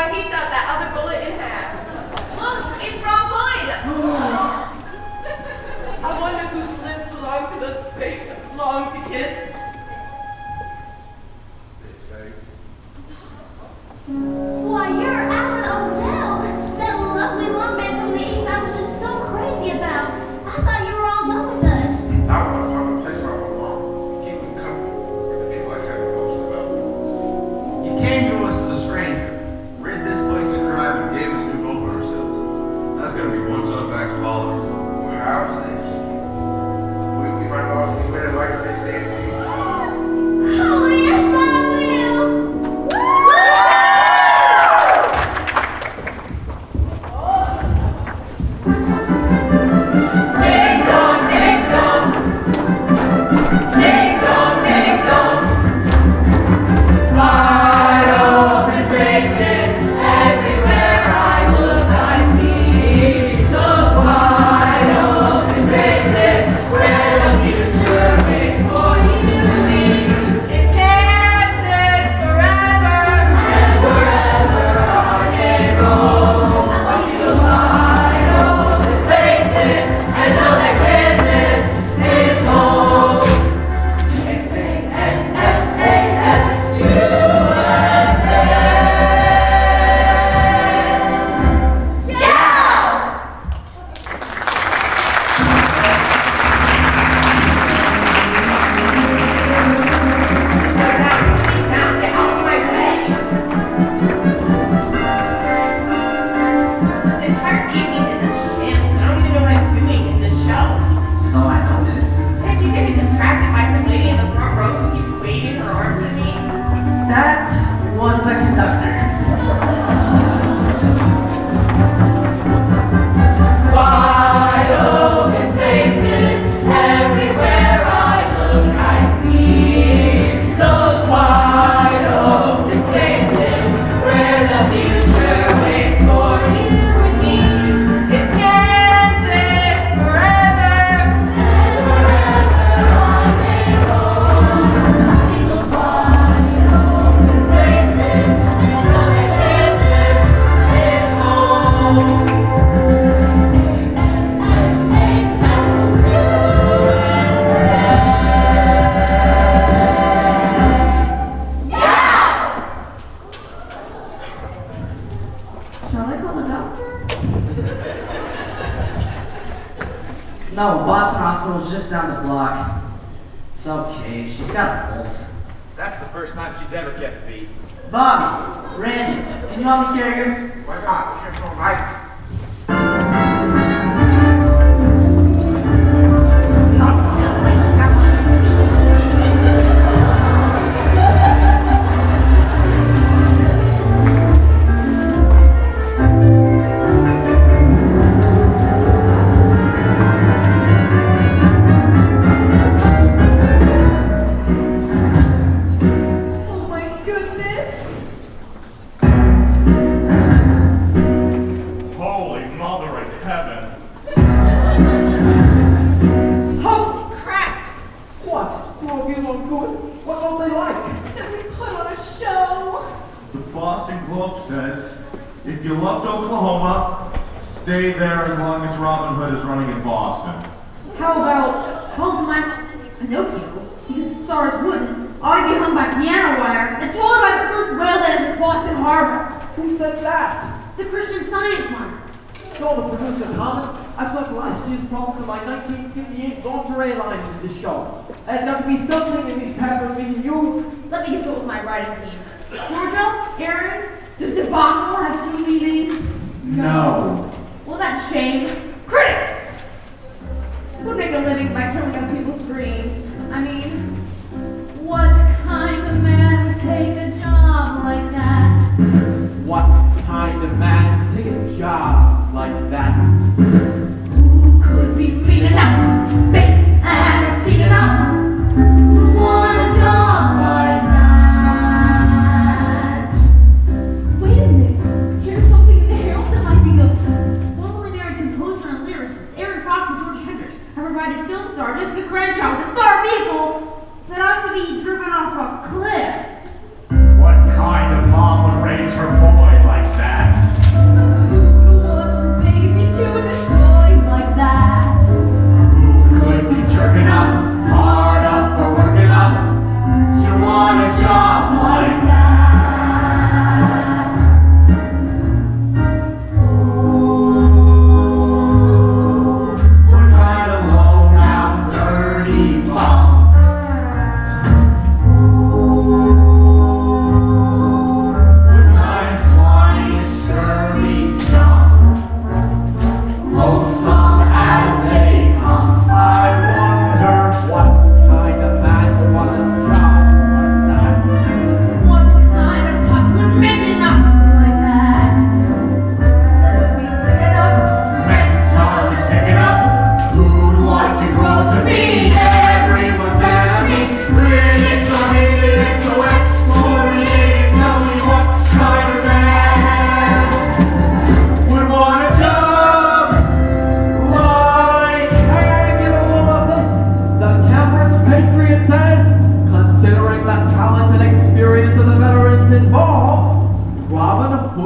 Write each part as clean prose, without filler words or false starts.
Why, he shot that other bullet in half. Look, it's Rob Lloyd! I wonder whose lips belong to the face that long to kiss. This face. Why, you're Alan Odell, that lovely long man from the East I was just so crazy about. I thought you were all done with us. I want to find a place where I belong, keeping company with the people I care the most about. You came to us as a stranger, rid this place of crime, and gave us new hope in ourselves. That's gonna be one tough act to follow. Well, how's this? We might lost these better life for this dance here. Oh, yes, I will. Ding dong, ding dong. Ding dong, ding dong. Wide open spaces, everywhere I look I see those wide open spaces where the future waits for you and me. It's Kansas forever and wherever I may roam. I see those wide open spaces and know that Kansas is home. K-A-N-S-A-S, USA. Get out of my way! This entire evening is a shambles. I don't even know what I'm doing in this show. So I noticed. I keep getting distracted by some lady in the front row who keeps waving her arms at me. That was the conductor. Wide open spaces, everywhere I look I see those wide open spaces where the future waits for you and me. It's Kansas forever and wherever I may roam. I see those wide open spaces and know that Kansas is home. Shall I call the doctor? No, Boston Hospital is just down the block. It's okay, she's got a pulse. That's the first time she's ever kept beat. Bobby, Randy, can you help me carry her? Why not? Here's no lights. Oh my goodness! Holy Mother in Heaven. Holy crap! What? Will you look good? What don't they like? Did we put on a show? The Boston Globe says, if you loved Oklahoma, stay there as long as Robin Hood is running in Boston. How about Call to Mind Disney's Pinocchio? Because it stars wooden, ought to be hung by piano wire, and swallowed by the first whale that enters Boston Harbor. Who said that? The Christian Science one. You're the producer, Carmen. I've sunk last year's prompts of my 1958 lingerie line into this show. There's got to be something in these papers we can use. Let me consult with my writing team. Georgia, Aaron, does debacle have 2 meanings? No. Well, that's a shame. Critics! Who make a living by killing other people's dreams? I mean, what kind of man would take a job like that? What kind of man would take a job like that? Who could be mean enough, base and obscene enough to want a job like that? Wait a minute, here's something in the Herald that might be good. Formerly married composer and lyricist Aaron Fox and George Hendricks have provided film star Jessica Crenshaw with a star vehicle that ought to be driven off a cliff. What kind of mom would raise her boy like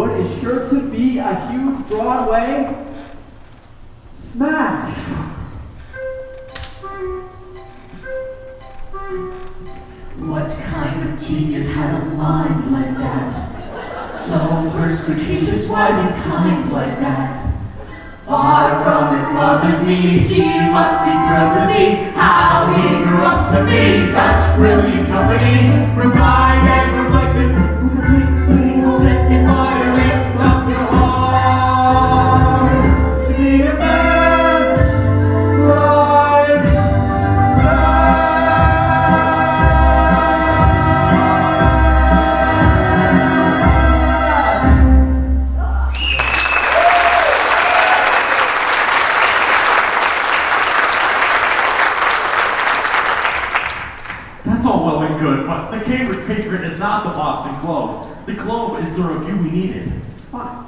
Robin Hood is sure to be a huge Broadway smash. What kind of genius has a mind like that? So perspicacious, wise and kind like that. Far from his mother's knee, she must be thrilled to see how he grew up to be such brilliant company. Refined and reflective, reflective on your lips of your heart. To be a man like that. That's all well and good, but the Cambridge Patriot is not the Boston Globe. The Globe is the review we needed. Fine.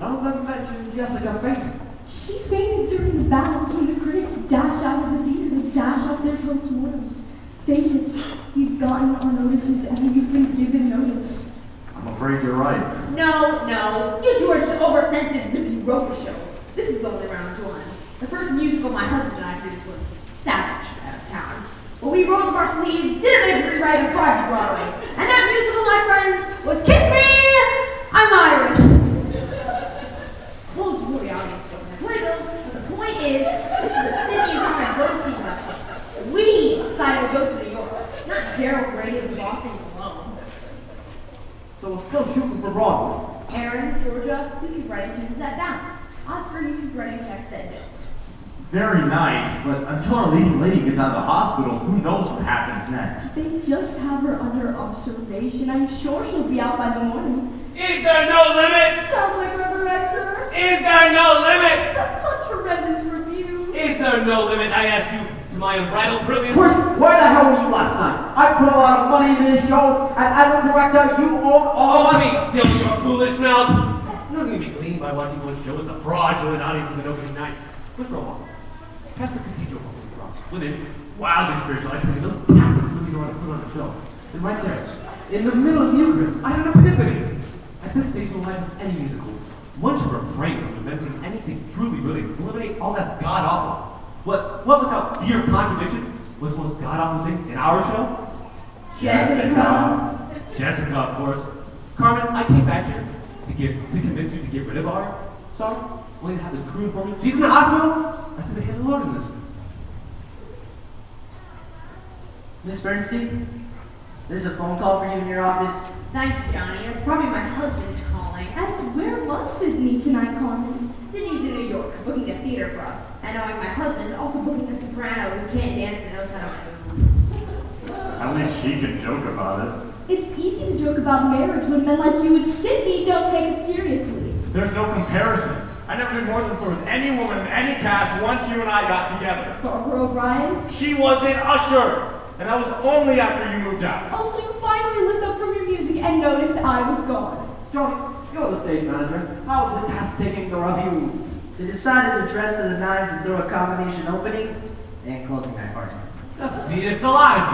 None of them mentioned Jessica fainting. She fainted during the battles when the critics dash out of the theater and dash off their postmortems. Face it, you've gotten our notices and you've been given notice. I'm afraid you're right. No, you two are just oversensitive because you wrote the show. This is only round one. The first musical my husband and I produced was Savage out of town. Well, we rolled up our sleeves, did a major rewrite of Project Broadway, and that musical, my friends, was Kiss Me, I'm Irish. Most of the audience don't have Legos, but the point is, this is a city of different ghosting budget. We decided to go to New York, not Gerald Grady of Boston alone. So we're still shooting for Broadway. Aaron, Georgia, you keep writing tunes that bounce. Oscar, you keep writing checks that don't. Very nice, but until our leading lady gets out of the hospital, who knows what happens next? They just have her under observation. I'm sure she'll be out by the morning. Is there no limit? Sounds like Reverend Rector. Is there no limit? That's such horrendous reviews. Is there no limit, I ask you, to my unbridled brilliance? Chris, where the hell were you last night? I put a lot of money into this show, and as a director, you own all of Be us. still, your foolish mouth. You're not going to be gleaned by watching one show with the fraudulent audience of an opening night. Quick roll on. Past the cathedral walking across. Within, wildly spiritual, I tell you, those Catholics really know how to put on a show. And right there, in the middle of the Eucharist, I had an epiphany. At this stage in the life of any musical, one should refrain from inventing anything truly brilliant. Eliminate all that's god-awful. What without fear of contradiction was the most god-awful thing in our show? Jessica. Jessica, of course. Carmen, I came back here to convince you to get rid of our star, only to have the crew inform me she's in the hospital. I said, hey, Lord in this. Miss Bernstein, there's a phone call for you in your office. Thanks, Johnny. It's probably my husband calling. And where was Sydney tonight, Carmen? Sydney's in New York, booking a theater for us. And knowing my husband, also booking a soprano who can't dance but knows how to move. At least she can joke about it. It's easy to joke about marriage when men like you and Sydney don't take it seriously. There's no comparison. I never did more than flirt with any woman in any cast once you and I got together. Barbara O'Brien? She was an usher, and that was only after you moved out. Oh, so you finally looked up from your music and noticed I was gone. Johnny, you're the stage manager. How's the cast taking the reviews? They decided to dress to the nines and throw a combination opening and closing night party. That's the neatest lot of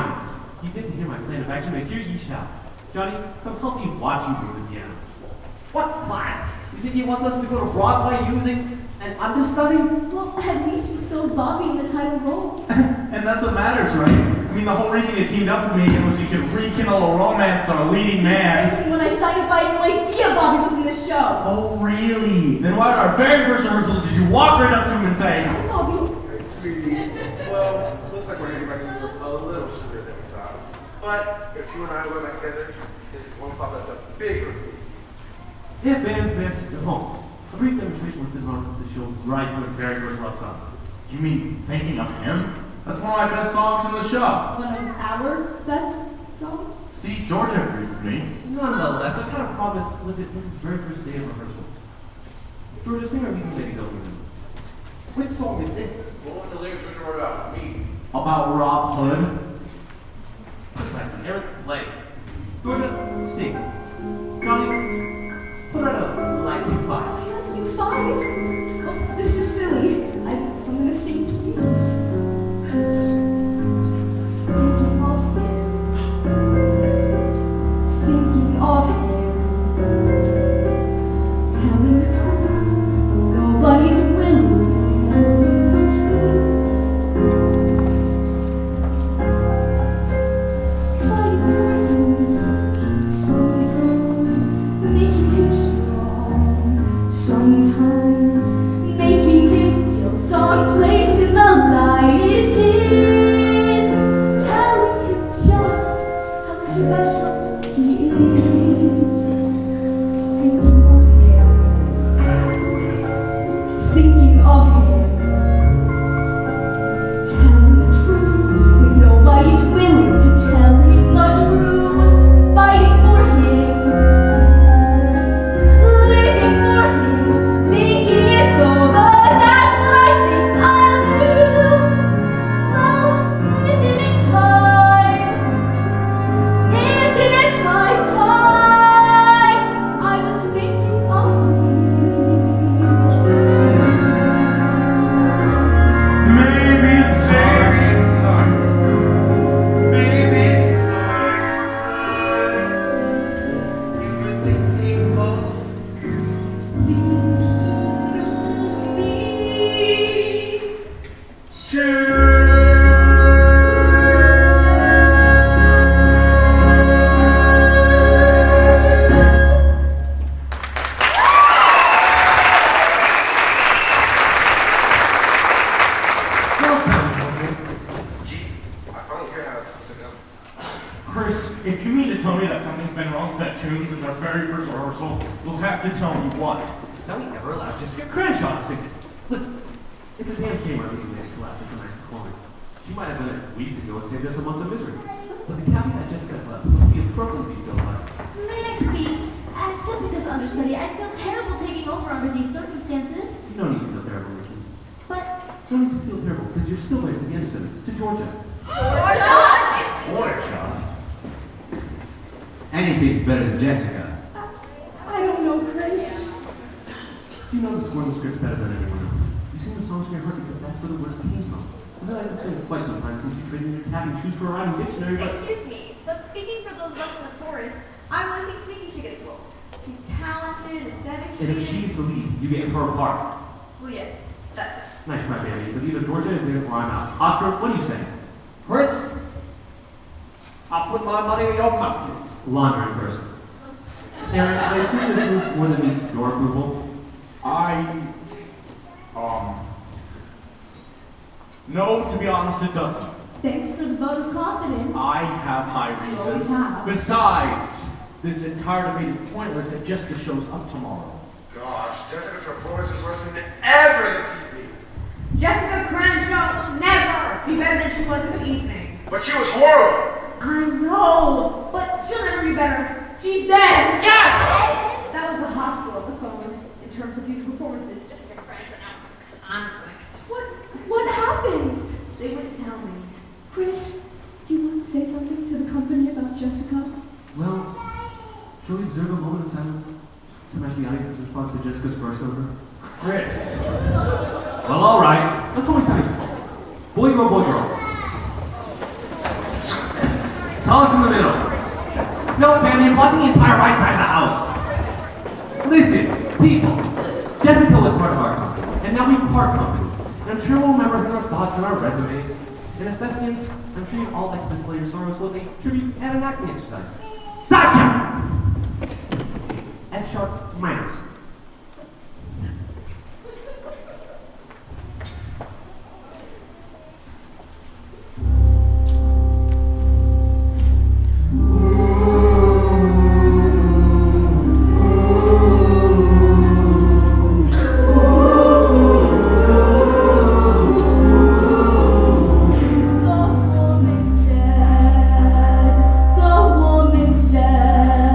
you. You did to hear my plan of action, and here you shall. Johnny, come help me watch you move the piano. What plan? You think he wants us to go to Broadway using an understudy? Well, at least we saw Bobby in the title role. And that's what matters, right? I mean, the whole reason you teamed up with me again was you could rekindle a romance with our leading man. And when I signed up, I had no idea Bobby was in the show. Oh, really? Then why at our very first rehearsal did you walk right up to him and say, Hi, Bobby. Hey, sweetie. Well, looks like we're heading back to New York a little sooner than we thought. But if you and I go back together, this is one thought that's a big relief. Yeah, band, at home. A brief demonstration was been run of the show right from its very first love song. you mean thinking of him? That's one of my best songs in the show. One of our best songs? See, Georgia agrees with me. Nonetheless, I've had a problem with it since its very first day of rehearsal. Georgia, sing our leading lady's opening. Which song is this? What was the lyric Georgia wrote about me? About Rob Hood? Precisely, Eric Lay. Georgia, sing. Johnny, put out a like you five. Like you five? Oh, this is silly. I've sung the stage for years. Thinking of rehearsal, you'll have to tell me what. Sally never allowed Jessica Crenshaw to sing it. Listen, it's a damn shame our meeting lady collapsed after tonight's performance. She might have done it weeks ago and saved us a month of misery. But the caveat Jessica's left must be appropriately filled out. May I speak? As Jessica's understudy, I feel terrible taking over under these circumstances. You don't need to feel terrible, Ricky. But You don't need to feel terrible because you're still waiting at the Anderson to Georgia. Georgia? Anything's better than Jessica. I don't know, Chris. You know the score and the script better than anyone else. You sing the songs from your heart because that's where the words came from. I realize it's been quite some time since you traded your tapping shoes for a rhyming dictionary, but... Excuse me, but speaking for those of us in the chorus, I really think Nikki should get the role. She's talented and dedicated. And if she's the lead, you get her part. Well, yes, that's it. Nice try, baby, but either Georgia is in or I'm out. Oscar, what do you say? Chris, I'll put my money where your mouth is. Laundry first. Aaron, I assume this move more than meets your approval. No, to be honest, it doesn't. Thanks for the vote of confidence. I have my You always reasons. have. Besides, this entire debate is pointless if Jessica shows up tomorrow. Gosh, Jessica's performance was worse than ever this evening. Jessica Crenshaw will never be better than she was this evening. But she was horrible. I know, but she'll never be better. She's dead. Yes! That was the hospital on the phone. In terms of future performances, Jessica Crenshaw announced conflict. What happened? They wouldn't tell me. Chris, do you want to say something to the company about Jessica? Well, shall we observe a moment of silence to match the audience's response to Jessica's first number? Chris. Well, all right. Let's only say boy, girl, boy, girl. Tallest in the middle. No, family, I'm blocking the entire right side of the house. Listen, people. Jessica was part of our company, and now we part company. And I'm sure we'll remember her in our thoughts and our resumes. And as thespians, I'm sure you'd all like to display your sorrows with a tribute and an acting exercise. Sasha! F sharp minors.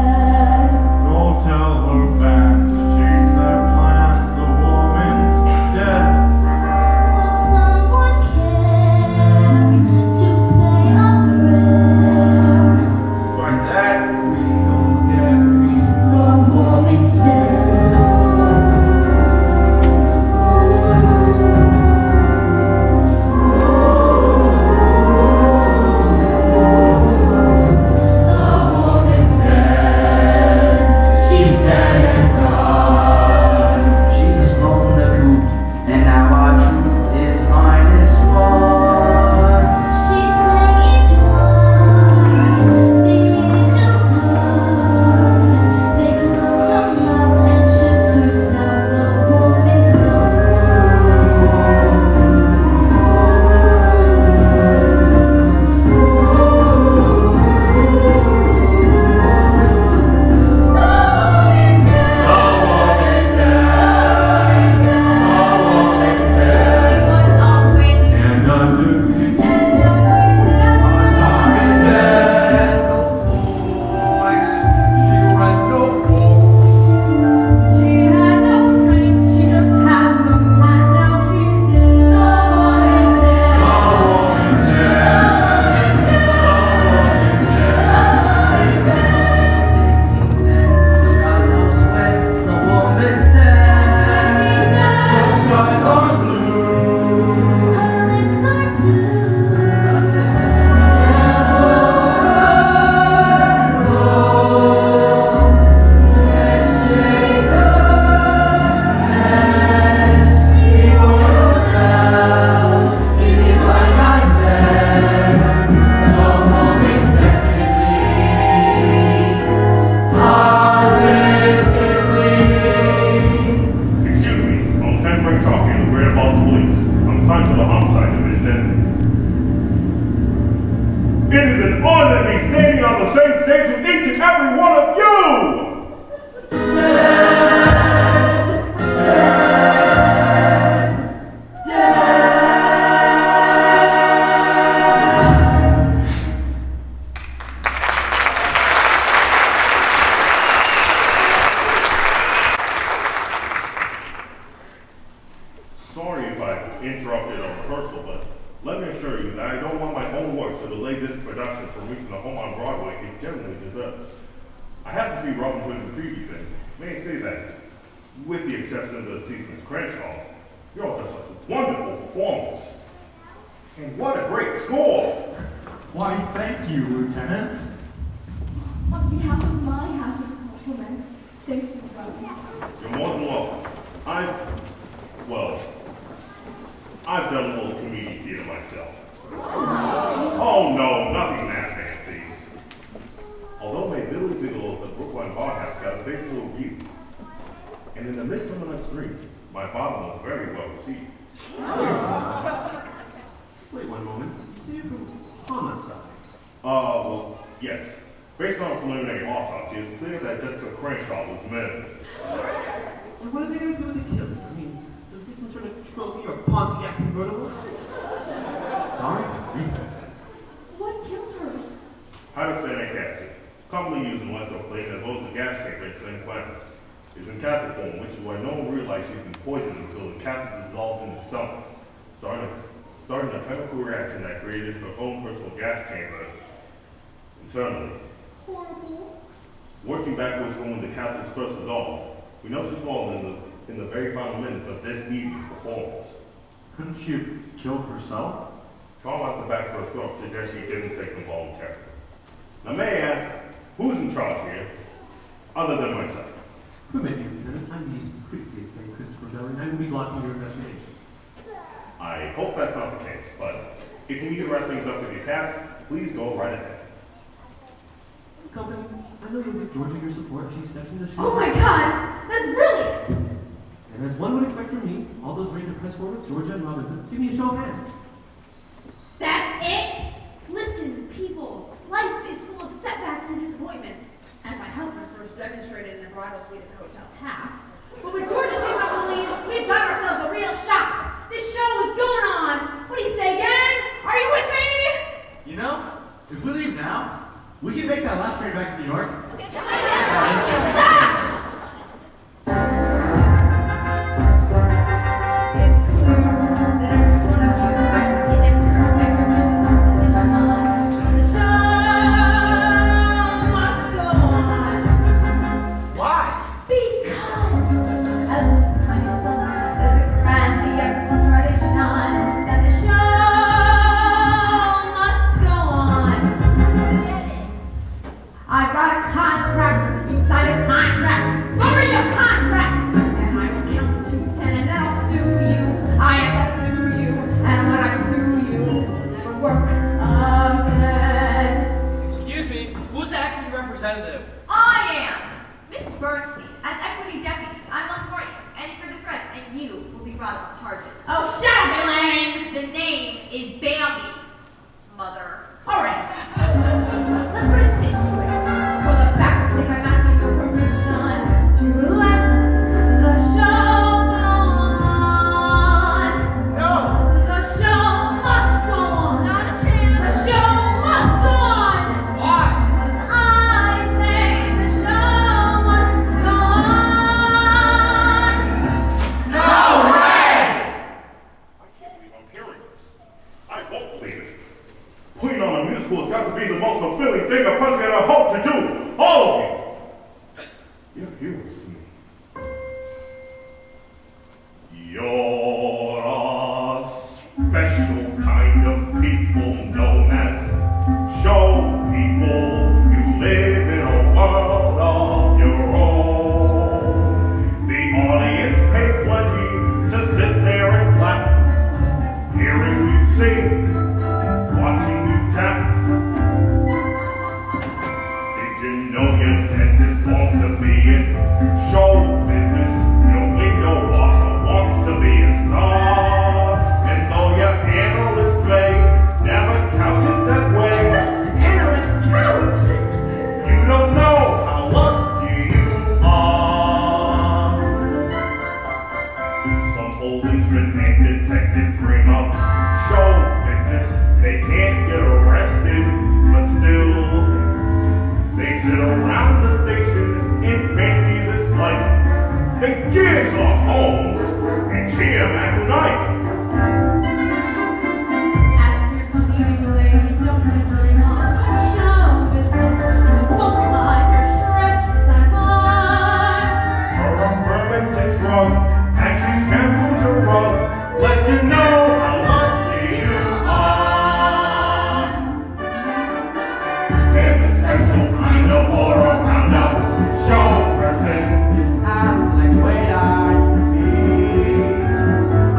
Go tell her fans interrupted a rehearsal, but let me assure you that I don't want my own work to delay this production from reaching the home on Broadway it generally deserves. I have to see Robin Hood in the preview thing. May I say that, with the exception of the season's Crenshaw, you all done such a wonderful performance. And what a great score! Why, thank you, Lieutenant. On behalf of my happy compliment, thanks as well. You're more than welcome. I've done a little community theater myself. Oh no, nothing that fancy. Although my Billy Bigelow at the Brookline Bar House got a big little review. And in the Midsummer Night's Dream, my father was very well received. Wait one moment. You say you're from Homicide? Well, yes. Based on a preliminary autopsy, it's clear that Jessica Crenshaw was murdered. And what are they going to do with the killing? I mean, does it get some sort of trophy or Pontiac convertible? Sorry, reflex. What killed her? Hydrocyanic acid, commonly used in electroplane as well as the gas chamber in St. Clement. It's in capsule form, which is why no one realized she'd been poisoned until the capsule dissolved in the stomach, starting a chemical reaction that created her own personal gas chamber internally. Horrible. Working backwards from when the capsules first dissolved, we know she's fallen in the very final minutes of this evening's performance. Couldn't she have killed herself? Trauma at the back of her throat suggests she didn't take them voluntarily. Now may I ask, who's in charge here, other than myself? Permit me, Lieutenant. I'm the quickly acclaimed Christopher Belly, and I will be blocking your investigation. I hope that's not the case, but if you need to wrap things up with your task, please go right ahead. Company, I know you'll give Georgia your support. She steps in the shoes. Oh my god! That's brilliant! And as one would expect from me, all those ready to press forward, Georgia and Robin Hood, give me a show of hands. That's it! Listen, people, life is full of setbacks and disappointments. As my husband first demonstrated in the bridal suite at the Hotel Taft. But with Georgia taking up the lead, we've got ourselves a real shot. This show is going on. What do you say, gang? Are you with me? You know, if we leave now, we can make that last train back to New York. Stop! I've got a contract. You signed a contract. What is your contract? And I will count to 10 and then I'll sue you. I shall sue you. And when I sue you, it will never work again. Excuse me, who's the acting representative? I am Miss Bernstein. As equity deputy, I must warn you, any further threats and you will be brought up on charges. Oh, shut up, Elaine! The name is Bambi, mother. All right. Let's put it this way. For the fact that I'm asking your permission to let the show go on. No! The show must go on. Not a chance. The show must go on. Why? Because I say the show must go on. No way! I can't believe I'm hearing this. I won't believe it. Putting on a musical has got to be the most fulfilling thing a person can hope to do. All of you. You're heroes to me. You're a special kind of people known as show people. You live in a world of your own. The audience pay plenty to sit there and clap, hearing you sing, watching you tap. Did you know your dentist wants to be in show business? Your window washer wants to be a star. And though your analyst play never counted that way, Analyst couch. you don't know how lucky you are. Some police and detective dream of show business. They can't get arrested, but still they sit around the station in fancy display. They cheer Sherlock Holmes and cheer Mac Knight. shrug, and she shampoos her rug, lets you know how lucky you are. There's a special kind of aura around a show person. Just ask the next waiter you meet.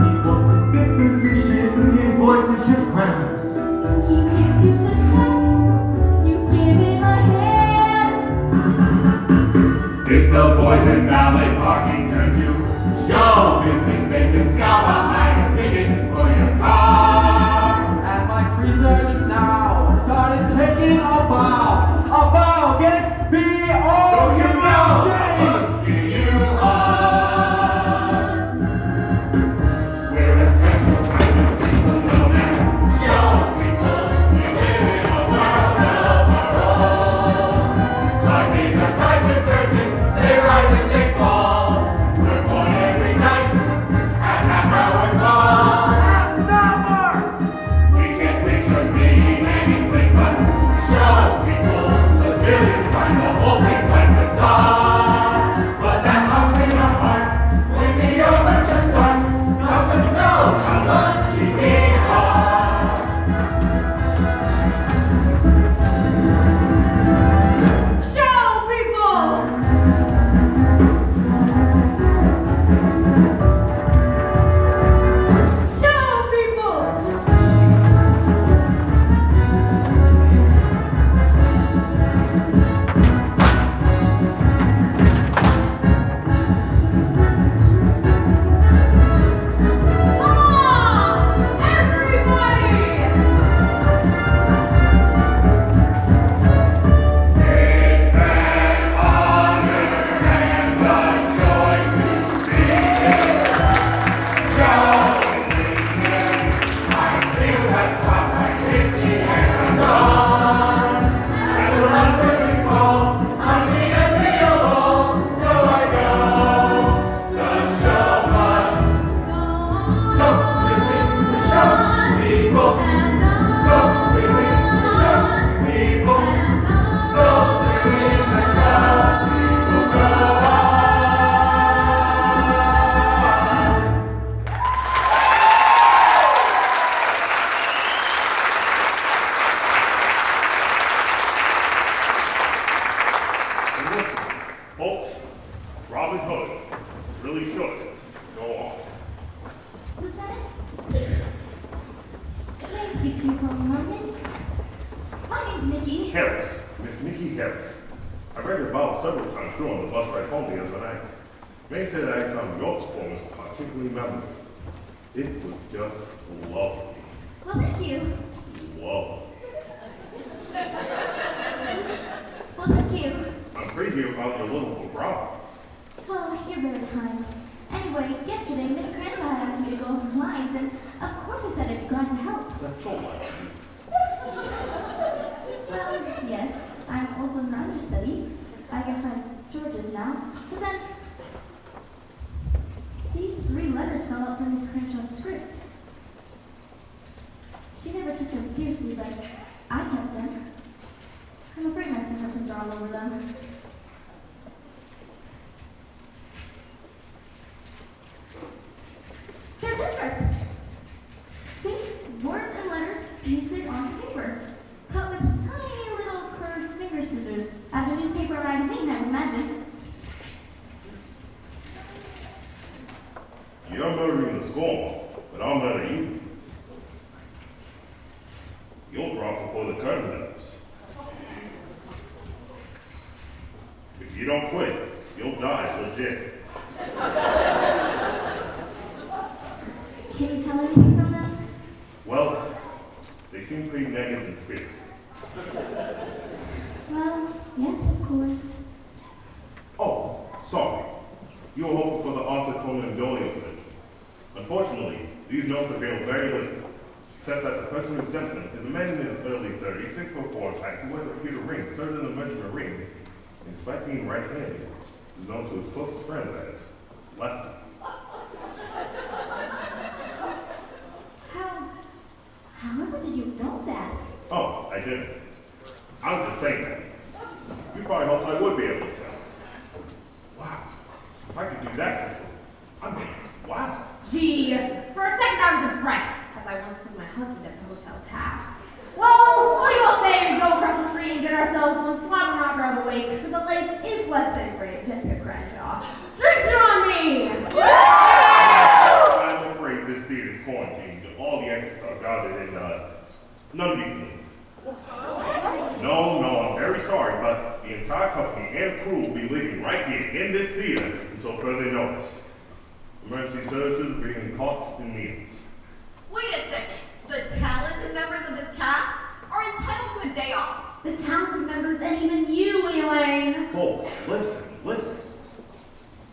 He wants a good position, his voice is just grand. He gives you the check, you give him a hand. If the boys in valet parking turn to show business, they can scout behind a ticket for your car. And my freezer now started taking a bow. A bow, get it? B-O-U-L-D. Lucky you are. We're a special kind of people known as show people. We live in a world of our own. Our days are tied to curtains, they rise and they fall. We're born every night at half-hour call. We can't picture being anything but show people. Civilians find the whole thing quite bizarre. But that hump in our hearts when the overture starts helps us know how lucky we are. Show people! Show people! Come on, everybody! It's an honor and a joy to be here. Show business, I feel that's what my hippie and gone. And the last person called, I'm the enviable, so I go. The show must, so within the show people, so within the show people, so within the show people go on. And listen, folks, Robin Hood really should go on. Lieutenant? May I speak to you for a moment? My name's Nikki. Harris, Miss Nikki Harris. I read your vowel several times through on the bus ride home the other night. May say that I found your performance particularly memorable. It was just lovely. Well, thank you. Lovely. Well, thank you. I'm crazy about your little brow. Well, you're very kind. Anyway, yesterday Miss Crenshaw had asked me to go over the lines, and of course I said I'd be glad to help. That's so like you. Well, yes, I'm also an understudy. I guess I'm George's now. But then, these 3 letters fell out from Miss Crenshaw's script. She never took them seriously, but I kept them. I'm afraid my fingerprints are all over them. They're different. See? Words and letters pasted onto paper. Cut with tiny little curved finger scissors. At the newspaper or magazine, I would imagine. You're murdering the scorn, but I'll murder you. You'll drop before the curtain does. If you don't quit, you'll die legit. Can you tell anything from them? Well, they seem pretty negative in spirit. Well, yes, of course. Oh, sorry. You were hoping for the Arthur Conan Doyle thing. Unfortunately, these notes reveal very little, except that the person who sent them is a man in his early 30s, 6'4" in height, who wears a pewter ring, served in the measurement ring, and despite being right-handed, is known to his closest friends as lefty. However did you know that? Oh, I didn't. I was just saying that. You probably hoped I would be able to tell. Wow, if I could do that, I mean, wow. Gee, for a second I was impressed, as I once took my husband at the Hotel Taft. Well, what do you all say we go across the street and get ourselves one swab knocker of a wake for the late, if less than great, Jessica Crenshaw? Drinks are on me! I'm afraid this theater is quarantined. All the exits are guarded and none of these rooms. No, I'm very sorry, but the entire company and crew will be leaving right here in this theater until further notice. Emergency services are bringing cots and meals. Wait a second. The talented members of this cast are entitled to a day off. The talented members and even you, Elaine! Folks, listen.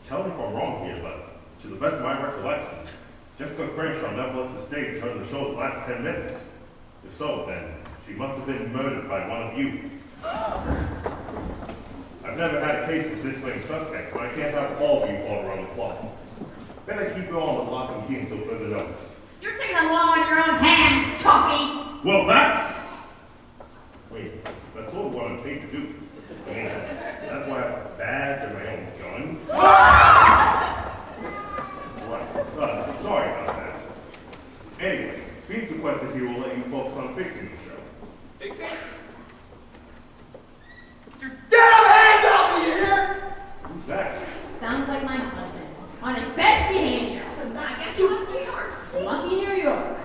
Tell me if I'm wrong here, but to the best of my recollection, Jessica Crenshaw never left the stage during the show's last 10 minutes. If so, then she must have been murdered by one of you. I've never had a case with this many suspects, and I can't have all of you fought around the clock. Better keep it on the lock and key until further notice. You're taking the law in your own hands, Chucky! Well, that's sort of what I'm paid to do. I mean, that's why I have a badge and my own gun. Right. Sorry about that. Anyway, Pete's requested here will let you focus on fixing the show. Fixing? Get your damn hands off me, you hear? Who's that? Sounds like my husband, on his best behavior. I guess you look New York. Lucky New York.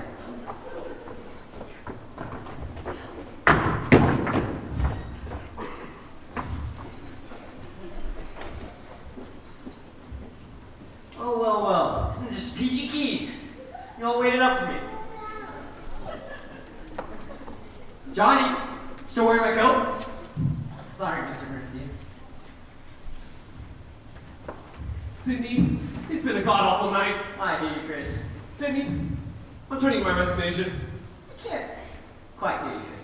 Oh, well. Isn't this just peachy keen? You all waited up for me. Johnny, still wearing my coat? Sorry, Mr. Bernstein. Sydney, it's been a god-awful night. I hear you, Chris. Sydney, I'm turning in my resignation. I can't quite hear you.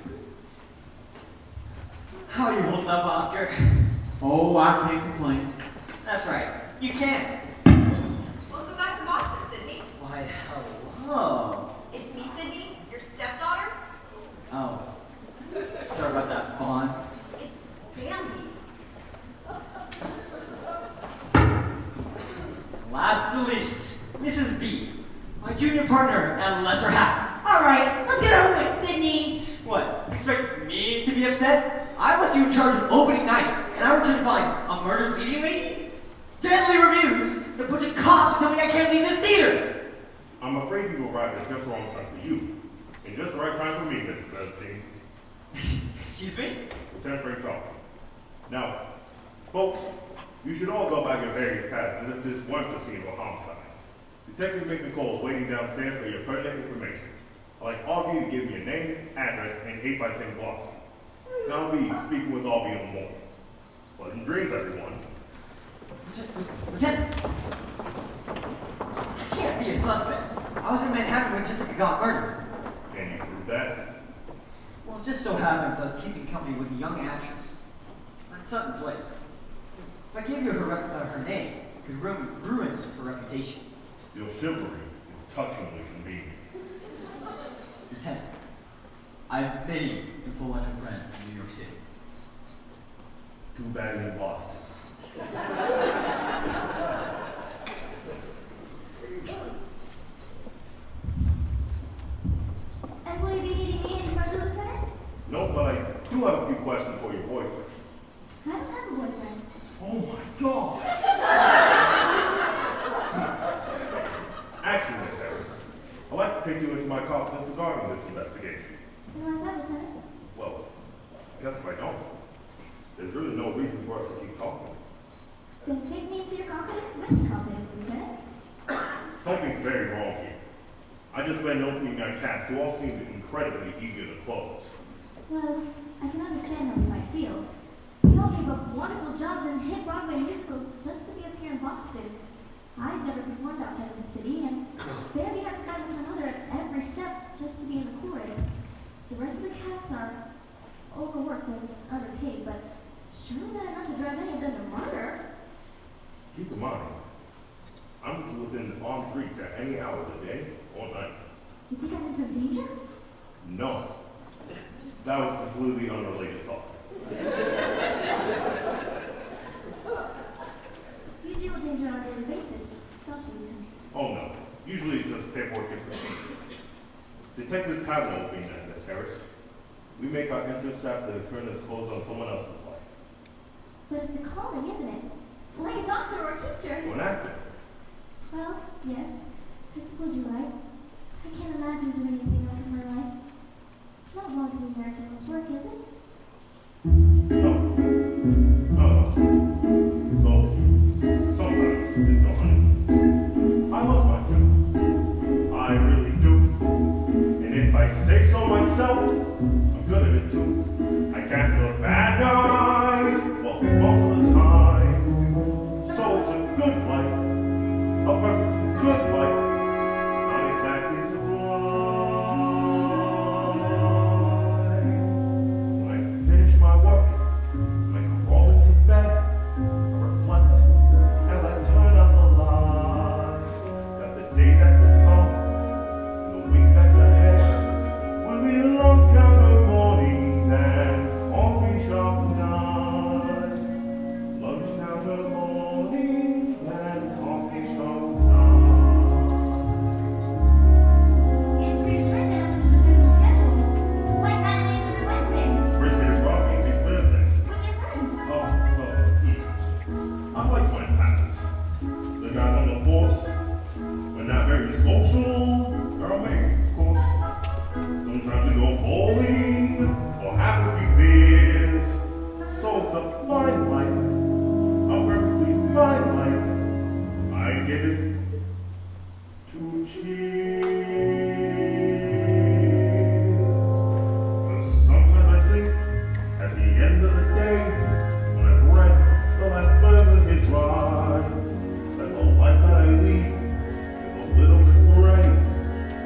How are you holding up, Oscar? Oh, I can't complain. That's right. You can. Welcome back to Boston, Sydney. Why, hello. It's me, Sydney, your stepdaughter. Oh. Sorry about that, Bond. It's Bambi. Last but not least, Mrs. B, my junior partner and lesser half. Alright, let's get over with, Sydney. What? Expect me to be upset? I left you in charge of opening night, and I returned to find a murdered leading lady? Deadly reviews, and a bunch of cops who tell me I can't leave this theater. I'm afraid you arrived at just the wrong time for you. And just the right time for me, Mr. Bernstein. Excuse me? Lieutenant Frank Charles. Now, folks, you should all go back your various tasks as if this weren't the scene of a homicide. Detective McNichol is waiting downstairs for your pertinent information. I'd like all of you to give me a name, address, and 8x10 glossy. And I'll be speaking with all of you in the morning. Pleasant dreams, everyone. Lieutenant! I can't be a suspect. I was in Manhattan when Jessica got murdered. Can you prove that? Well, it just so happens I was keeping company with a young actress at Sutton Place. If I gave you her name, it could ruin her reputation. Your chivalry is touchingly convenient. Lieutenant, I have many influential friends in New York City. Too bad you lost. And will you be needing me any further, Lieutenant? No, but I do have a few questions for your boyfriend. I don't have a boyfriend. Oh my God! Actually, Miss Harris, I'd like to take you into my confidence regarding this investigation. And what's that, Lieutenant? Well, I guess if I don't, there's really no reason for us to keep talking. Then take me into your confidence with confidence, Lieutenant. Something's very wrong here. I just read an opening night cast who all seemed incredibly eager to close. Well, I can understand how you might feel. We all gave up wonderful jobs in hit Broadway musicals just to be up here in Boston. I'd never performed outside of the city, and there we had to fight with one another at every step just to be in the chorus. The rest of the cast are overworked and underpaid, but surely not enough to drive any of them to murder. Keep in mind, I'm within arm's reach at any hour of the day or night. You think I'm in some danger? No. That was completely unrelated talk. You deal with danger on a daily basis, don't you, Lieutenant? Oh no. Usually it's just paperwork and procedure. Detectives have no opinion, Miss Harris. We make our entrance after the curtain is closed on someone else's life. But it's a calling, isn't it? Like a doctor or a teacher. Or an actor. Well, yes. I suppose you're right. I can't imagine doing anything else in my life. It's not wrong to be married to one's work, is it? No. No. Though, sometimes it's no honey. I love my job. I really do. And if I say so myself, I'm good at it too. I catch the bad guys, well, most of the time. So it's a good life, a perfectly good life, not exactly sublime. When I finish my work, when I crawl into bed, I reflect as I turn out the light that the day that's to come, and the week that's ahead, will be love's counter mornings and coffee shop nights. Lunch counter mornings and coffee shop nights. It's reassuring to have such a dependable schedule. Like Saturdays and Wednesdays. Bridge me to Rocky next Thursday. With your friends. I like when it happens. The guys on the force, we're not very social, girl, maybe, of course. Sometimes we go bowling or have a few beers. So it's a fine life, a perfectly fine life. I give it 2 cheers. But sometimes I think, at the end of the day, when I've read the last verse of his rides, that the life that I lead is a little bit gray,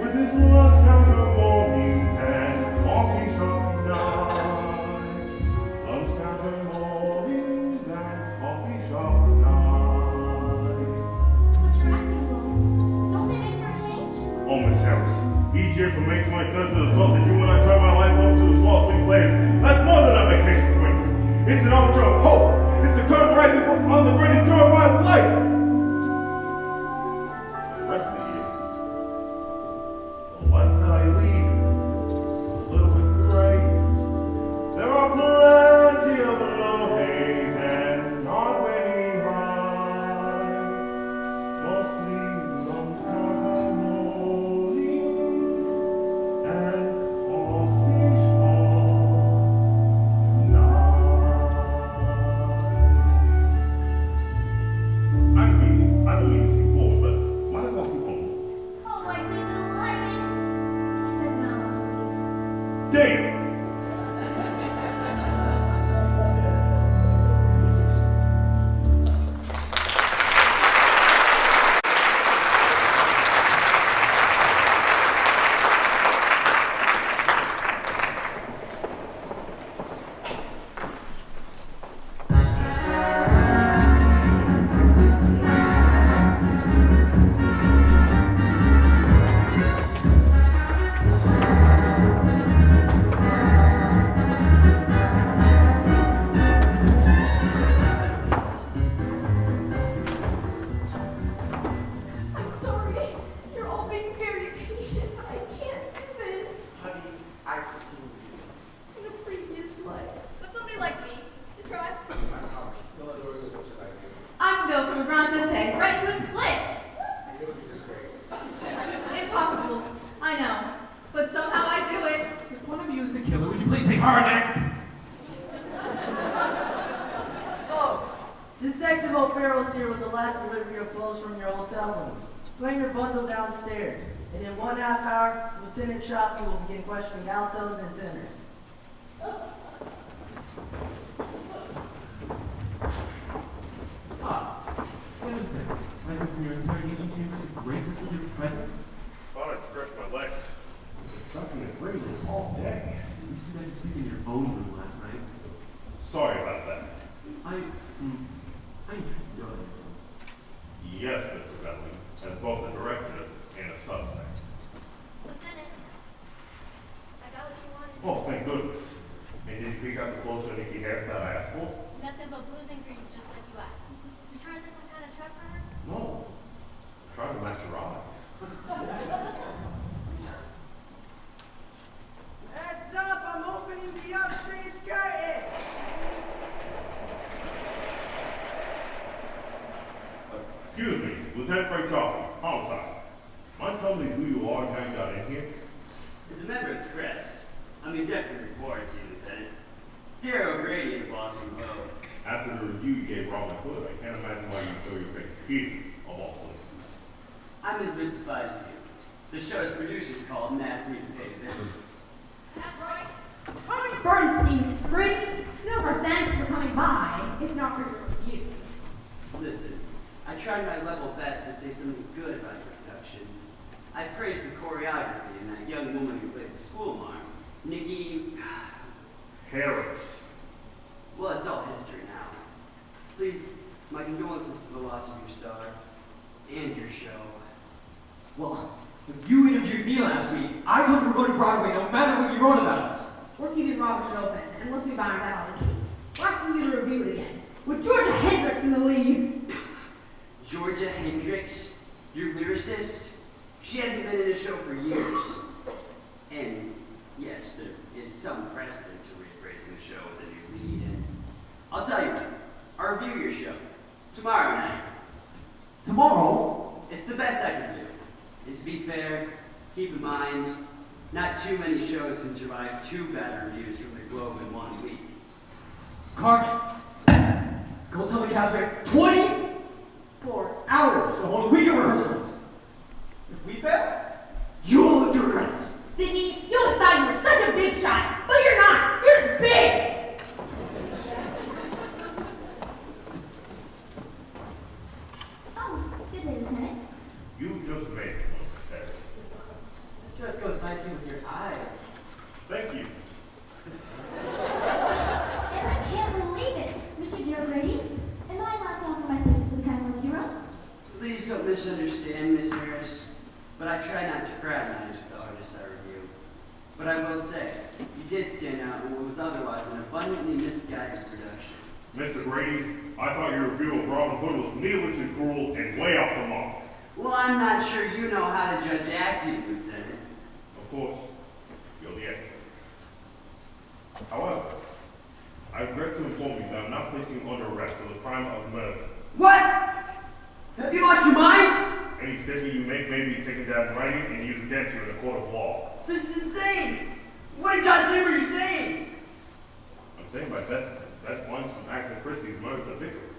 with his love counter mornings and coffee shop nights. Lunch counter mornings and coffee shop nights. But your acting roles, don't they make for a change? Oh, Miss Harris, each year from May 23rd to the 12th that you and I turn my life over to the small swing players, that's more than a vacation for me. It's an overture of hope. It's the curtain rising on the greatest joy of my life. The rest of the year, the life that I lead, a little bit gray. There are plenty of low days and not many highs. Mostly lunch counter mornings and coffee shop nights. I don't mean to seem forward, but mind if I walk you home? Oh, I'd be delighted. But you said we're not allowed to leave. Dave! I'm sorry. You're all being very patient, but I can't do this. Honey, I've seen you. In a previous life. Would somebody like me to try? I promise. No other goes up to like you. I can go from a bronze shinte right into a split. You know, you just great. Impossible. I know. But somehow I do it. If one of you is the killer, would you please take her next? Folks, Detective O'Farrell's here with the last delivery of clothes from your hotel rooms. Claim your bundle downstairs. And in 1/2 hour, Lieutenant Shoffey will begin questioning altos and tenors. Ah, Lieutenant, nice from your interrogation chambers to grace us with your presence. Thought I'd stretch my legs. It's stuck in the freezer all day. You said that you sleep in your own room last night. Sorry about that. I'm good. Yes, Mr. Bentley, as both a director and a suspect. Lieutenant, I got what you wanted. Oh, thank goodness. And did you pick out the close and Nikki haircut I asked for? Nothing but blues and greens, just like you asked. You trying to set some kind of trap for her? No. Trying to match her eyes. Northside. Mind telling me who you are and how you got in here? As a member of the press, I'm the deputy reporter to you, Lieutenant. Darryl O'Grady in the Boston Globe. After the review you gave Robin Hood, I can't imagine why you throw your face here, of all places. I'm as mystified as you. The show's producers called and asked me to pay a visit. That's right. Thomas Bernstein, Grady, no more thanks for coming by, if not for your review. Listen, I tried my level best to say something good about your production. I praised the choreography and that young woman who played the schoolmarm, Nikki Harris. Well, it's all history now. Please, my condolences to the loss of your star and your show. Well, when you interviewed me last week, I told you we're going to Broadway no matter what you wrote about us. We're keeping Robin open, and once we find out all the keys, we're asking you to review it again, with Georgia Hendricks in the lead. Georgia Hendricks, your lyricist? She hasn't been in a show for years. And yes, there is some precedent to reappraising a show with a new lead. And I'll tell you what, I'll review your show tomorrow night. Tomorrow? It's the best I can do. And to be fair, keep in mind, not too many shows can survive 2 bad reviews from the Globe in 1 week. Carmen, go tell the cast we have 24 hours to hold a week of rehearsals. If we fail, you'll live your credits. Sydney, you always thought you were such a big shot, but you're not. You're just big. Oh, good day, Lieutenant. You just made it, Harris. It just goes nicely with your eyes. Thank you. And I can't believe it. Mr. Dear Grady, am I allowed to offer my thanks for the kind words you wrote? Please don't misunderstand, Miss Harris, but I try not to fraternize with the artists I review. But I will say, you did stand out in what was otherwise an abundantly misguided production. Mr. Grady, I thought your review of Robin Hood was needlessly cruel and way off the mark. Well, I'm not sure you know how to judge acting, Lieutenant. Of course, you're the expert. However, I regret to inform you that I'm not placing you under arrest for the crime of murder. What? Have you lost your mind? Any statement you make may be taken down in writing and used against you in a court of law. This is insane! What in God's name are you saying? I'm saying my best lines from Agatha Christie's Murder at the Vicarage.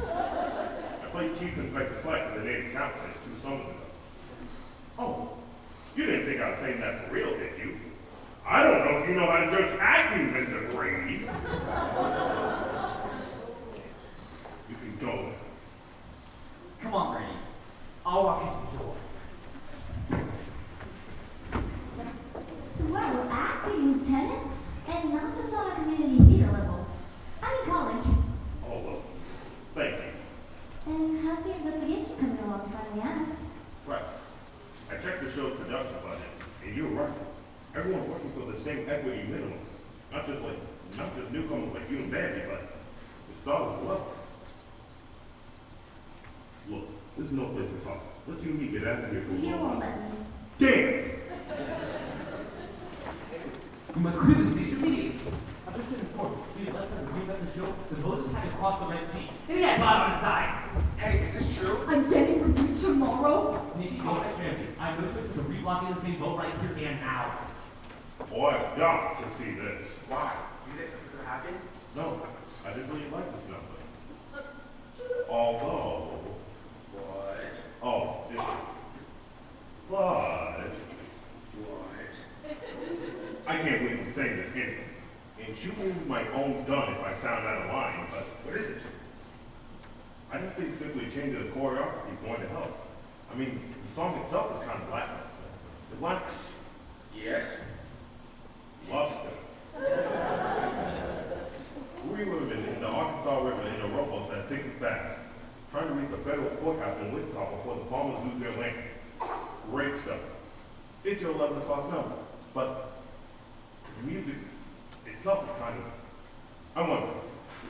I played Chief Inspector Slack for the native counselors 2 summers ago. Oh, you didn't think I was saying that for real, did you? I don't know if you know how to judge acting, Mr. Grady. You can go now. Come on, Brady. I'll walk into the door. Swell acting, Lieutenant. And not just on a community theater level. I'm in college. Oh, well, thank you. And how's your investigation coming along, if I may ask? Right. I checked the show's production budget, and you were right. Everyone's working for the same equity minimum. Not just newcomers like you and Bambi, but the stars as well. Look, this is no place to talk. Let's you and me get out of here for a You while. won't let me. Damn! We must clear the stage immediately. I've just been informed. We had less than a week left the show. The Moses had to cross the Red Sea. And he had blood on his side. Hey, is this true? I'm getting reviewed tomorrow. Nikki, go next, Bambi. I have no choice but to reblock in the same boat right here and now. Boy, I've got to see this. Why? You think something's gonna happen? No, I didn't really like this number. Although, What? oh, this. But, What? I can't believe I'm saying this again. And shooting with my own gun if I sound out of line, but What is it? I don't think simply changing the choreography is going to help. I mean, the song itself is kind of lackluster. It lacks Yes? luster. We women in the Arkansas River in a rowboat that's sinking fast, trying to reach the federal courthouse in Wichita before the bombers lose their land. Great stuff. It's your 11 o'clock number, but the music itself is kind of. I wonder,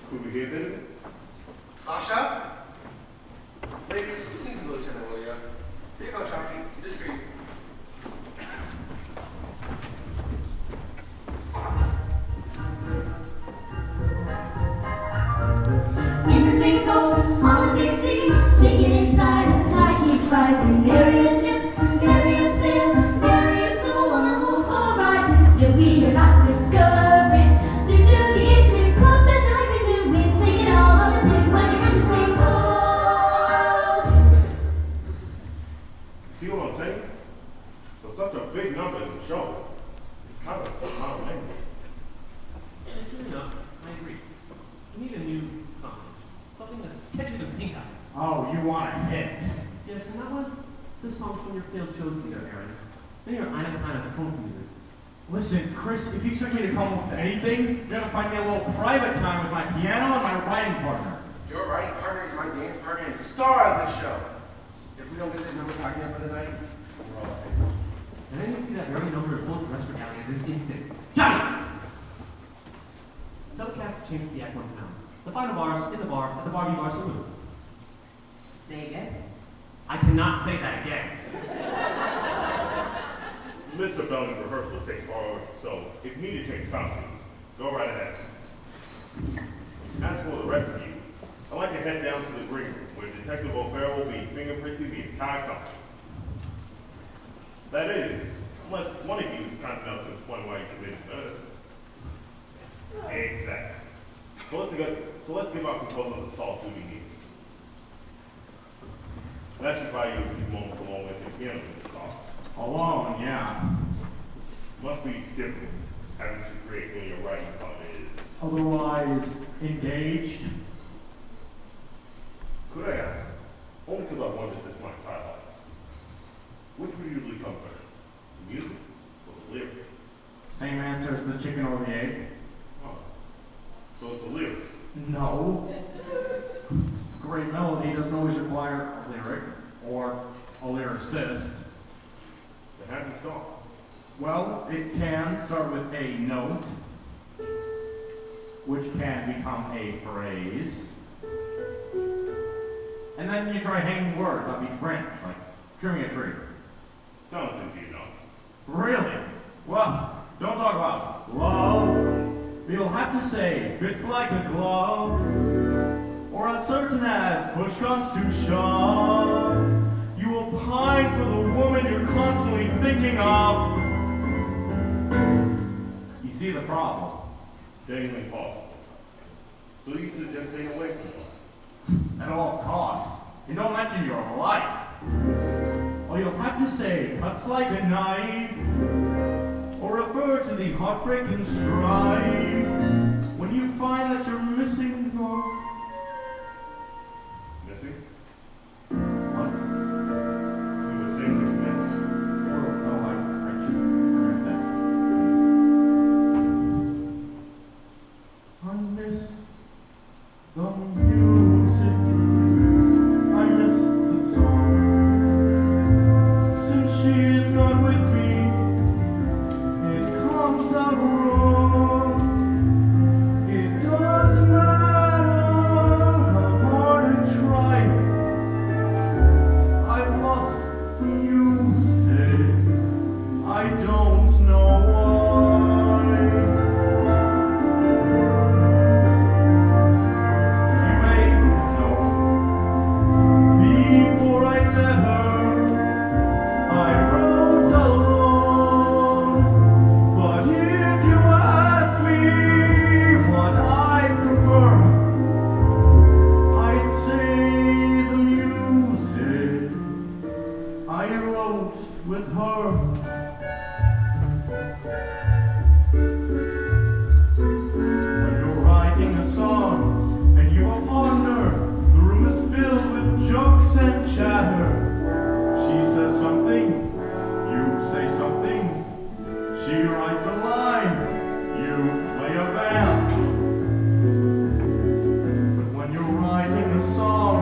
could we hear a bit of it? Sasha? Ladies, listen to the lieutenant, will you? Here you go, Shafi. This for you. In the same boat, on the same sea, shaking inside as the tide keeps rising. There See what I'm saying? For such a big number in the show, it's kind of overwhelming. True enough, I agree. We need a new combination. Something that catches the pink eye. Oh, you want a hit? Yes, and not one of the songs from your failed shows either, Aaron. Then your kind of folk music. Listen, Chris, if you expect me to come up with anything, you're gonna find me a little private time with my piano and my writing partner. Your writing partner is my dance partner and the star of the show. If we don't get this number locked in for the night, we're all finished. And I need to see that very number in full dress regalia this instant. Johnny! Tell the cast to change the Act 1 finale. The final bars in the bar at the Barbie Bar Saloon. Say again? I cannot say that again. Mr. Belling's rehearsal takes forward, so if you need to change costumes, go right ahead. As for the rest of you, I'd like to head down to the green room where Detective O'Farrell will be fingerprinting the entire company. That is, unless one of you is kind enough to explain why you committed murder. Exactly. So let's give our composer the salt duty needs. That should buy you a few moments along with your piano in the sauce. Alone, yeah. Must be difficult having to create when your writing partner is. Otherwise, engaged. Could I ask? Only because I wonder if this might highlight. Which would usually come first? The music or the lyric? Same answer as the chicken or the egg. Oh. So it's a lyric. No. Great melody doesn't always require a lyric or a lyricist. The happy song. Well, it can start with a note, which can become a phrase. And then you try hanging words off each branch, like trimming a tree. Sounds easy enough. Really? Well, don't talk about love. You'll have to say, fits like a glove, or as certain as push comes to shove. You will pine for the woman you're constantly thinking of. You see the problem? Daily impossible. So you suggest staying away from one? At all costs. And don't mention your life. Or you'll have to say, cuts like a knife, or refer to the heartbreak and strife when you find that you're missing your... Missing? What? You were saying you miss. Oh, no, I just heard that. I miss the music. I miss the song. Since she is not with me, it comes out wrong. It doesn't matter how hard I try. I've lost the music. I don't know why. You may know, before I met her, I wrote alone. But if you ask me what I prefer, I'd say the music I wrote with her. When you're writing a song and you a partner, the room is filled with jokes and chatter. She says something, you say something. She writes a line, you play a band. But when you're writing a song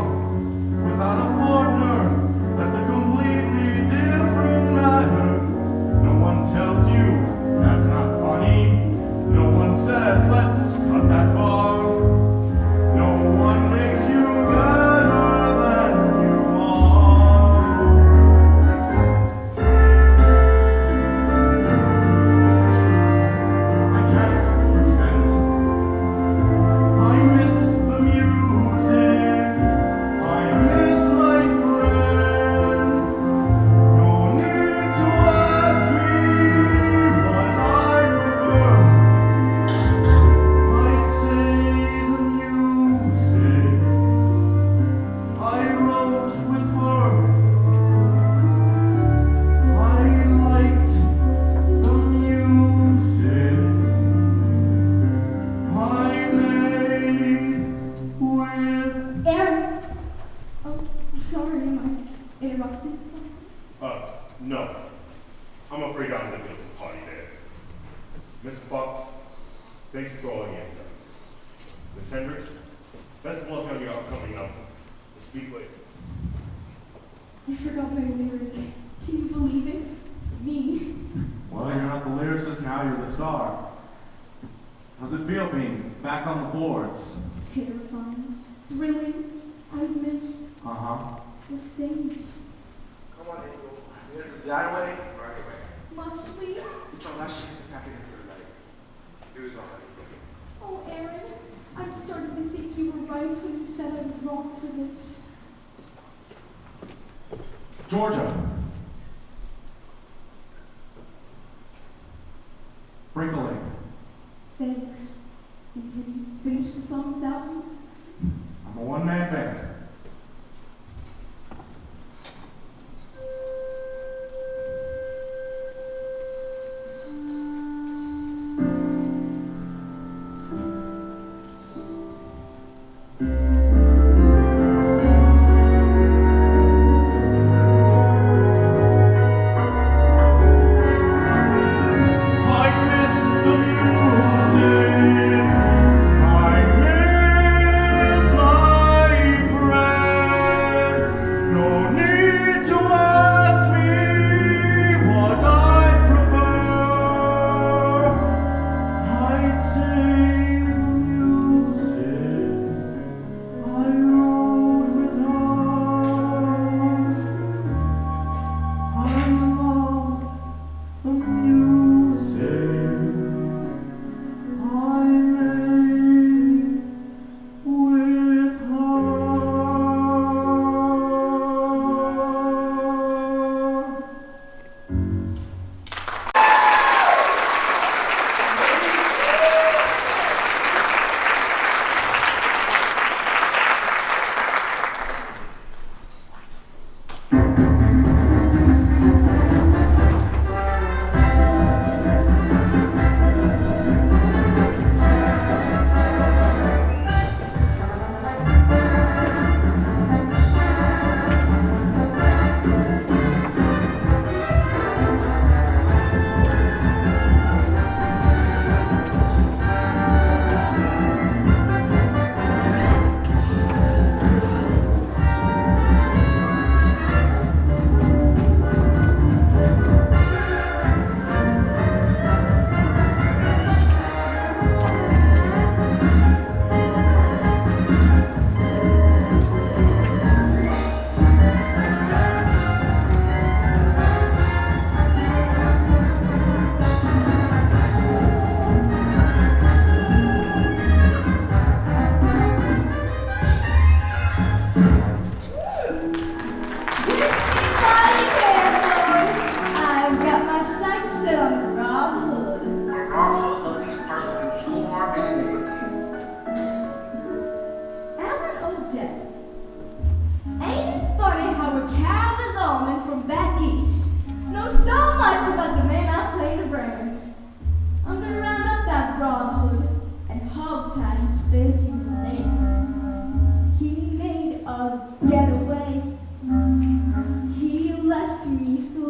without a partner, that's a completely different matter. No one tells you that's not funny. No one says, let's cut that bar. No one makes you better than you are. No. I'm afraid I'm the guilty party there. Miss Fox, thank you for all the insights. Miss Hendricks, best of luck on your upcoming album. We'll speak later. I forgot my lyric. Can you believe it? Me. Well, you're not the lyricist now, you're the star. How's it feel being back on the boards? Terrifying. Thrilling. I've missed Uh-huh. the stage. Come on, Angel. We have to do that way or right away. Must we? It's our last chance to pack it in for the night. Here we go, honey. Oh, Aaron. I'm starting to think you were right when you said I was wrong for this. Georgia. Break a leg. Thanks. And can you finish the song without me? I'm a one-man band.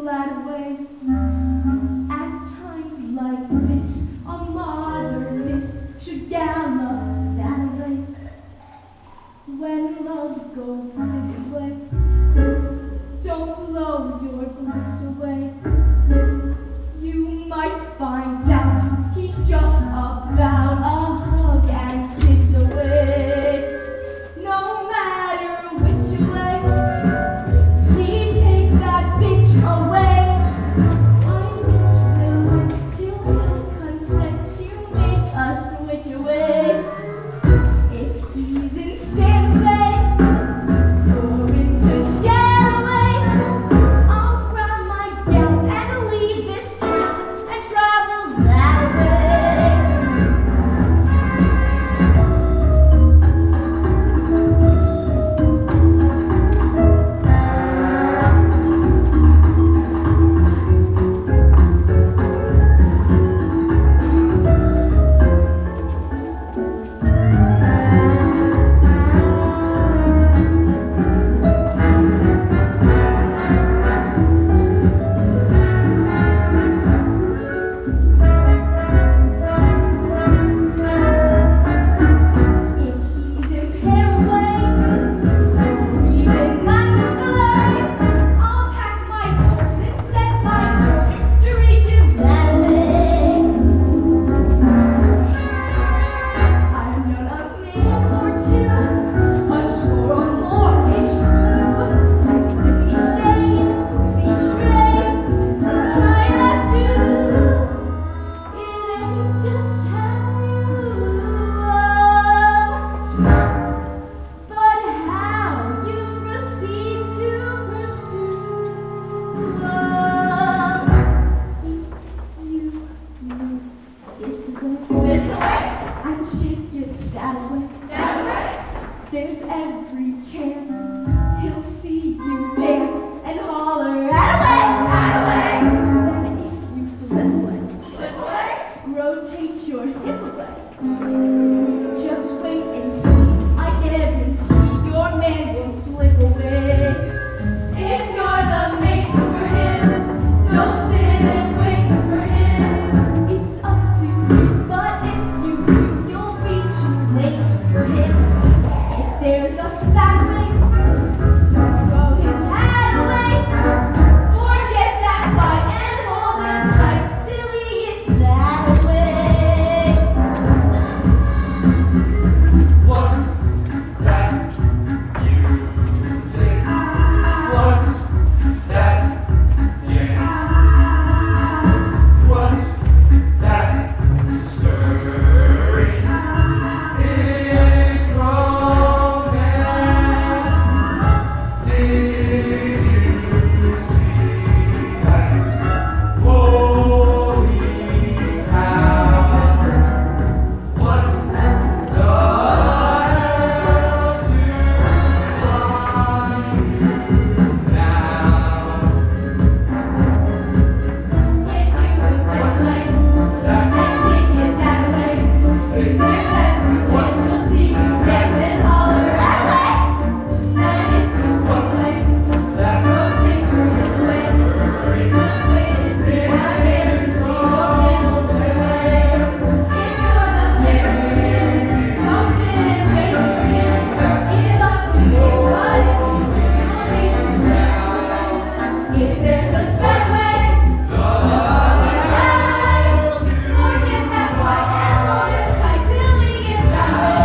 That way. If there's a better way, Lord gets that white and hold it tight till he gets that way.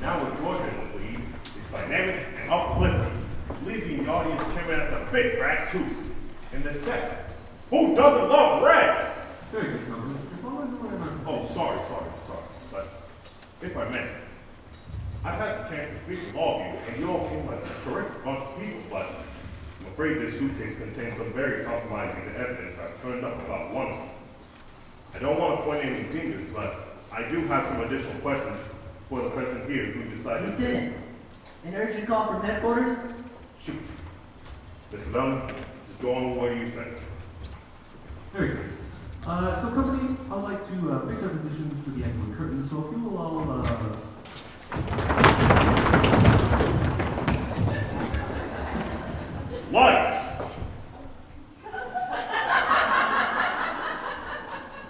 Now what Georgia will lead is dynamic and uplifting, leaving the audience chairman at the big rat tooth. In the second, who doesn't love red? Very good, Thomas. Oh, sorry. But if I may, I've had the chance to speak with all of you, and you all seem like a terrific bunch of people, but I'm afraid this suitcase contains some very compromising evidence I've turned up about one of them. I don't want to point any fingers, but I do have some additional questions for the person here who decided Lieutenant, an urgent call from headquarters? Shoot. Mr. Bellman, just go on with what you said. Very good. So company, I'd like to fix our positions for the actual curtain, so if you will all, Lights!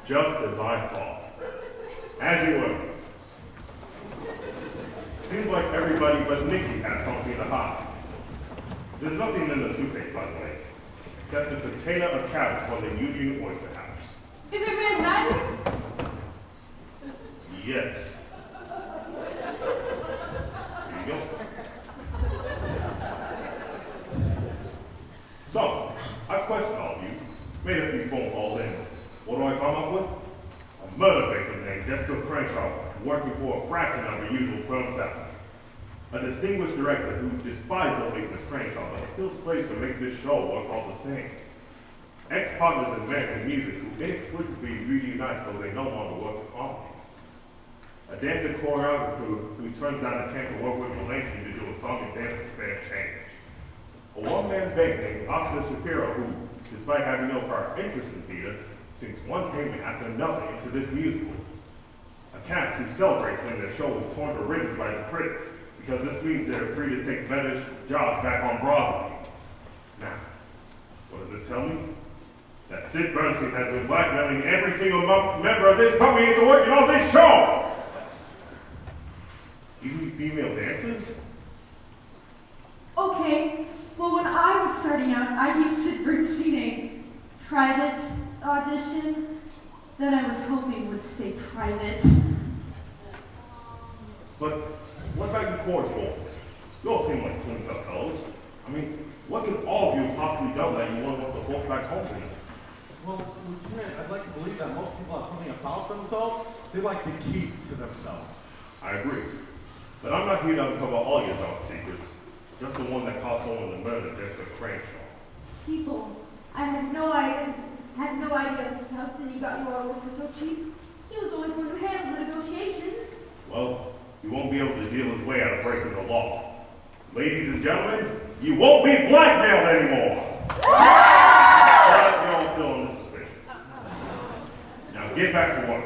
Just as I thought. As you were. Seems like everybody but Nikki has something to hide. There's nothing in the suitcase, by the way, except a container of cabbage from the Union Oyster House. Is it Manhattan? Yes. Here you go. So, I've questioned all of you, made a few phone calls, and what do I come up with? A murder victim named Jessica Crenshaw, working for a fraction of her usual firm salary. A distinguished director who despised the late Miss Crenshaw, but still slaves to make this show work all the same. Ex-partners in American music who inexplicably reunite though they no longer work with comedy. A dancer choreographer who turns down a chance to work with Malaney to do a song and dance for fair change. A one-man bank named Oscar Shapiro who, despite having no prior interest in theater, sinks one payment after another into this musical. A cast who celebrates when their show is torn to ribbons by the critics, because this means they're free to take better jobs back on Broadway. Now, what does this tell me? That Sid Bernstein has been blackmailing every single member of this company into working on this show! Even female dancers? Okay, well when I was starting out, I gave Sid Bernstein a private audition that I was hoping would stay private. But what about your chorus vocals? You all seem like cleaned up fellows. I mean, what could all of you have possibly done that you want to the folks back home to you? Well, Lieutenant, I'd like to believe that most people have something about themselves they like to keep to themselves. I agree. But I'm not here to uncover all your dark secrets. Just the one that caused someone to murder Jessica Crenshaw. People, I had no idea how City got you all work for so cheap. He was always going to handle the negotiations. Well, you won't be able to deal his way out of breaking the law. Ladies and gentlemen, you won't be blackmailed anymore. But you're all still under suspicion. Now get back to work.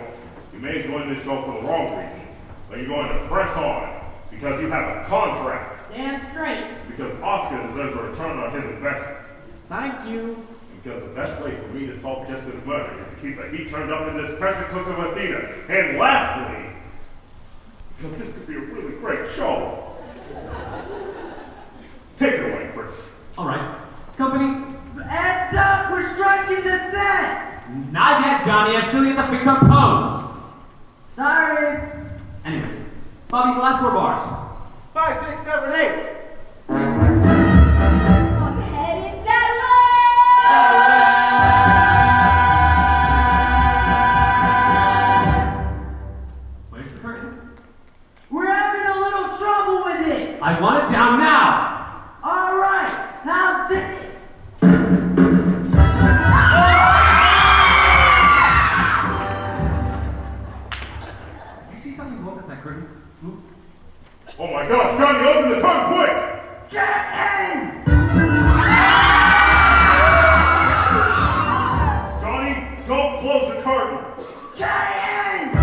You may join this show for the wrong reasons, but you're going to press on because you have a contract. Damn straight. Because Oscar deserves a return on his investment. Thank you. Because the best way for me to solve Jessica's murder is to keep the heat turned up in this pressure cooker of a theater. And lastly, because this could be a really great show. Take it away, Chris. All right. Company. Heads up! We're striking the set! Not yet, Johnny. I still get to fix our pose. Sorry. Anyways, Bobby, the last 4 bars. 5, 6, 7, 8. I'm headed that Where's the curtain? We're having a little trouble with it. I want it down now. All right. How's this? Did you see something go up as that curtain moved? Oh my God, Johnny, open the curtain quick! Get in! Johnny, don't close the curtain. Get in!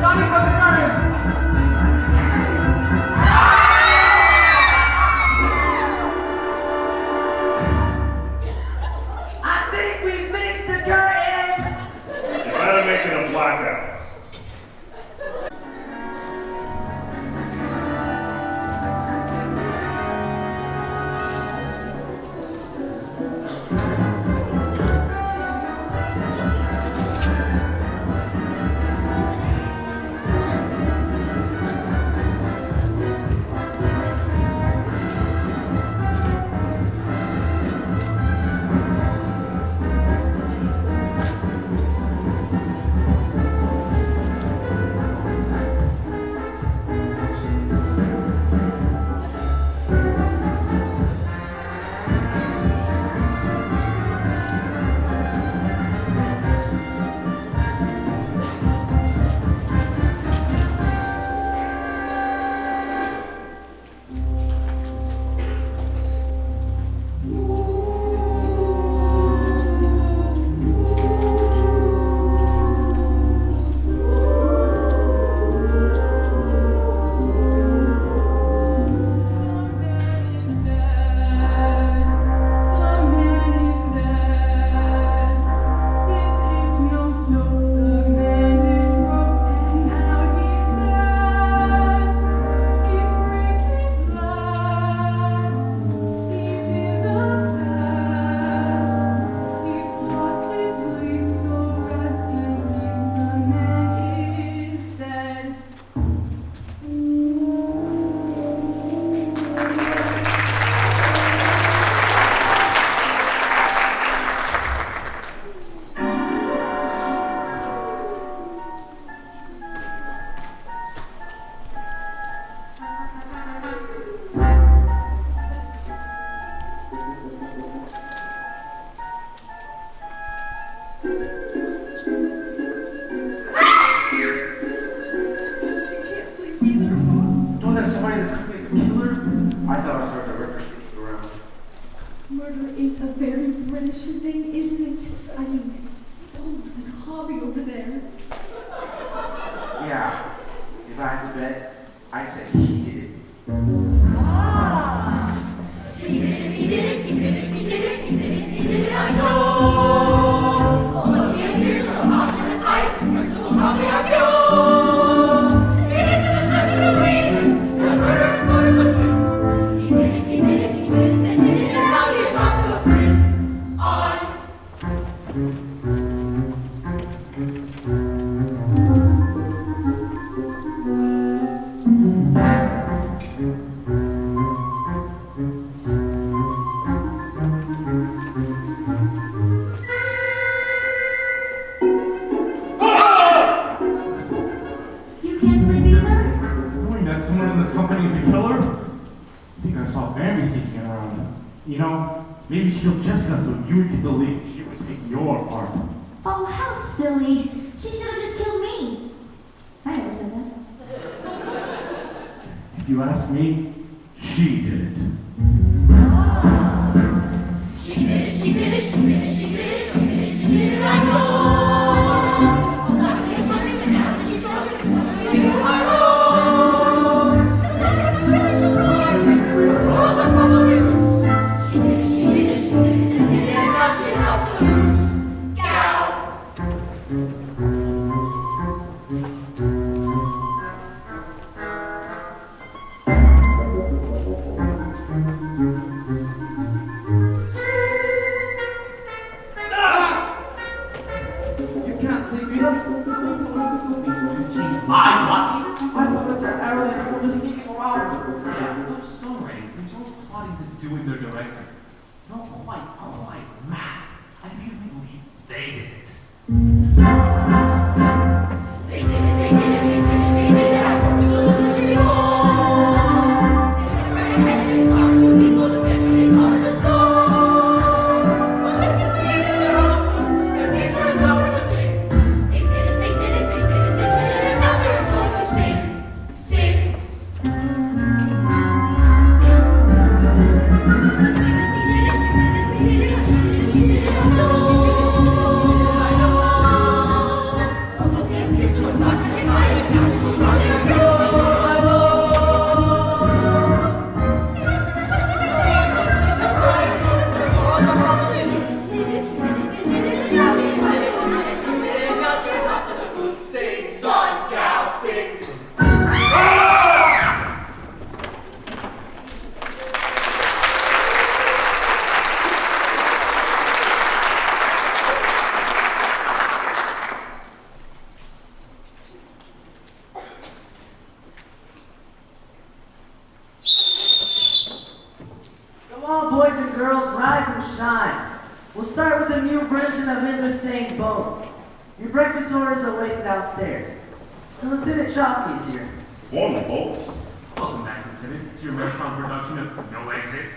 Johnny, close the curtain! I think we fixed the curtain. You better make it a blackout. Murder is a very British thing, isn't it? I mean, it's almost like a hobby over there. Yeah. If I had to bet, I'd say he did it. Ah! He did it, he did it, he did it, he did it, he did it, he did it, I know. Although he appears as often as ice, principles probably are pure. It is a destruction of believers, the murderous motive was fixed. He did it, he did it, he did it, then did it, and now he is off to a prison. On. this company's a killer? I think I saw Bambi sneaking around. You know, maybe she killed Jessica so you would get the lead. She would take your part. Oh, how silly. She should have just killed me. I never said that. If you ask me, she did it. She did it, she did it, she did it, she did it, she did it, she did it, I know. Oh, God, I can't find it now. She's talking to somebody. I know. Rules are probably loose. She did it, she did it, she did it, and now she's off to the loose. Gal. My lucky? I thought it was Aaron and people just sneaking around. Yeah, those songwriters seems always plotting to do with their director. Not quite mad. I can easily believe they did it. They did it, they did it, they did it, they did it. I worked with a little kitty hole. They went right ahead and they started to people to send me, they started to score. Well, this is the end of their own. Their future is not what you think. They did it, they did it, they did it, they did it. Now they're going to sing, sing. Sing, son, gal, sing. Come on, boys and girls, rise and shine. We'll start with a new version of In the Same Boat. Your breakfast orders are waiting downstairs. The Lieutenant Choppy is here. Morning, folks. Welcome back, Lieutenant. It's your marathon production of No Exit.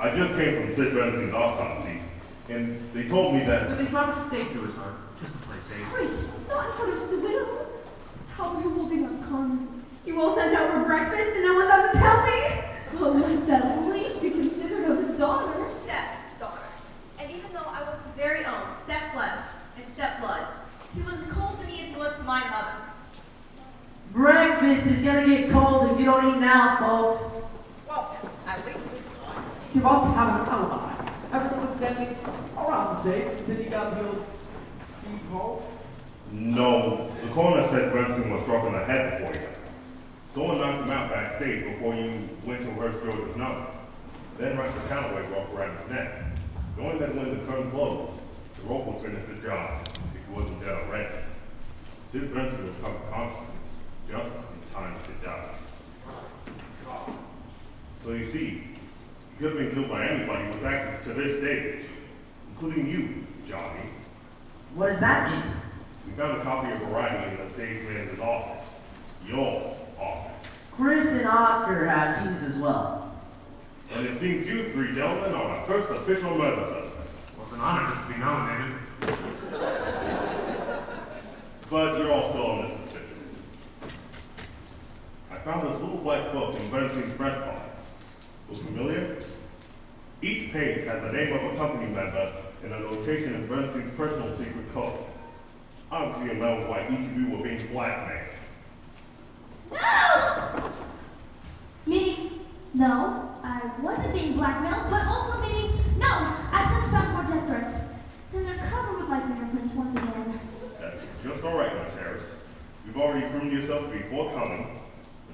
I just came from Sid Benson's autopsy, and they told me Did that they drive a stake through his heart just to play safe? Chris, not out of his widow. How are you holding up, Carmen? You all sent out for breakfast and no one thought to tell me? Well, let's at least be considerate of his daughter. Stepdaughter. And even though I was his very own step flesh and step blood, he was as cold to me as he was to my mother. Breakfast is gonna get cold if you don't eat now, folks. Well, at least this time, you must have an alibi. Everyone was standing around the safe. Said you got healed. Home? no, the coroner said Benson was struck in the head before you. Someone knocked him out backstage before you went to rehearse George's number. Then Rusty Calloway walked around his neck. Knowing that when the curtain closed, the rope would finish the job if he wasn't dead already. Sid Benson would come to consciousness just in time to die. So you see, he could have been killed by anybody with access to this stage, including you, Johnny. What does that mean? We found a copy of Variety in the stage manager's office. Your office. Chris and Oscar have keys as well. And it seems you three gentlemen are my first official murder suspect. Well, it's an honor just to be nominated. But you're all still on this suspicion. I found this little black book in Bernstein's breast pocket. Look familiar? Each page has the name of a company member and a location in Bernstein's personal secret code. Obviously, it knows why each of you were being blackmailed. No! Meaning, no, I wasn't being blackmailed, but also meaning, no, I just found more death threats. And they're covered with my fingerprints once again. That's just all right, Miss Harris. You've already proven yourself to be forthcoming,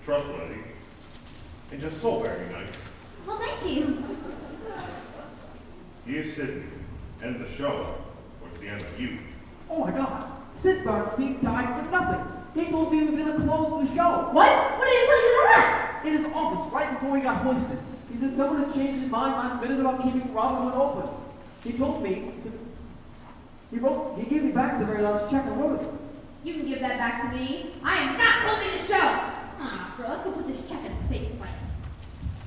trustworthy, and just so very nice. Well, thank you. Here's Sidney. End of the show. What's the end of you? Oh my God! Sid Bernstein died for nothing. He told me he was going to close the show. What? What did he tell you that? In his office, right before he got hoisted. He said someone had changed his mind last minute about keeping Robinwood open. He told me, he gave me back the very last check I wrote it. You can give that back to me. I am not closing the show. Come on, Oscar, let's go put this check in a safe place.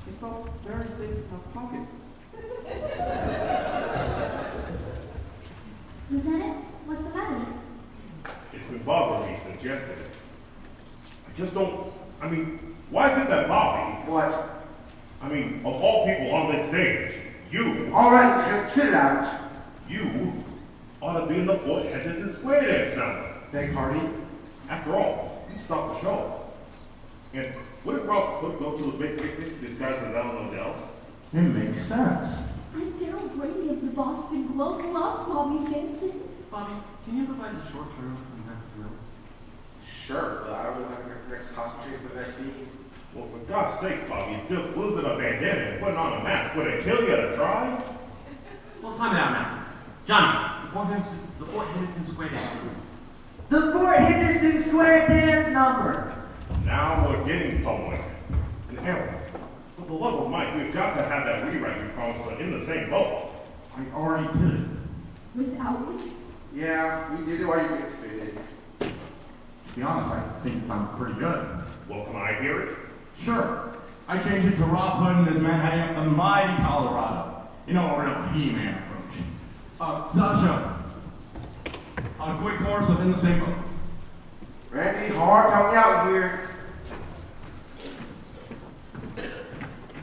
It felt very safe in my pocket. Lieutenant, what's the matter? It's been bothering me since yesterday. I just don't, why is it that Bobby, What? of all people on this stage, you, All right, spit it out. you ought to be in the Fort Henderson Square Dance number. Beg pardon? After all, you stopped the show. And wouldn't Ralph Cook go to a big picnic disguised as Alan Odell? It makes sense. And Daryl Brady of the Boston Globe loved Bobby's dancing. Bobby, can you improvise a short term from that thrill? Sure, but I would like the next costume change for the next scene. Well, for God's sakes, Bobby, if just losing a bandana and putting on a mask, would it kill you to try? Well, time it out now. Johnny, the Fort Henderson Square Dance. The Fort Henderson Square Dance number. Now we're getting somewhere. And Aaron, for the love of Mike, we've got to have that rewrite we promised, but in the same boat. I already did it. Without me? Yeah, we did it while you were faded. To be honest, I think it sounds pretty good. Well, can I hear it? Sure. I changed it to Rob Hood and his men heading up the mighty Colorado. You know, a real He-Man approach. Sasha, a quick chorus of In the Same Boat. Randy, hard, help me out here.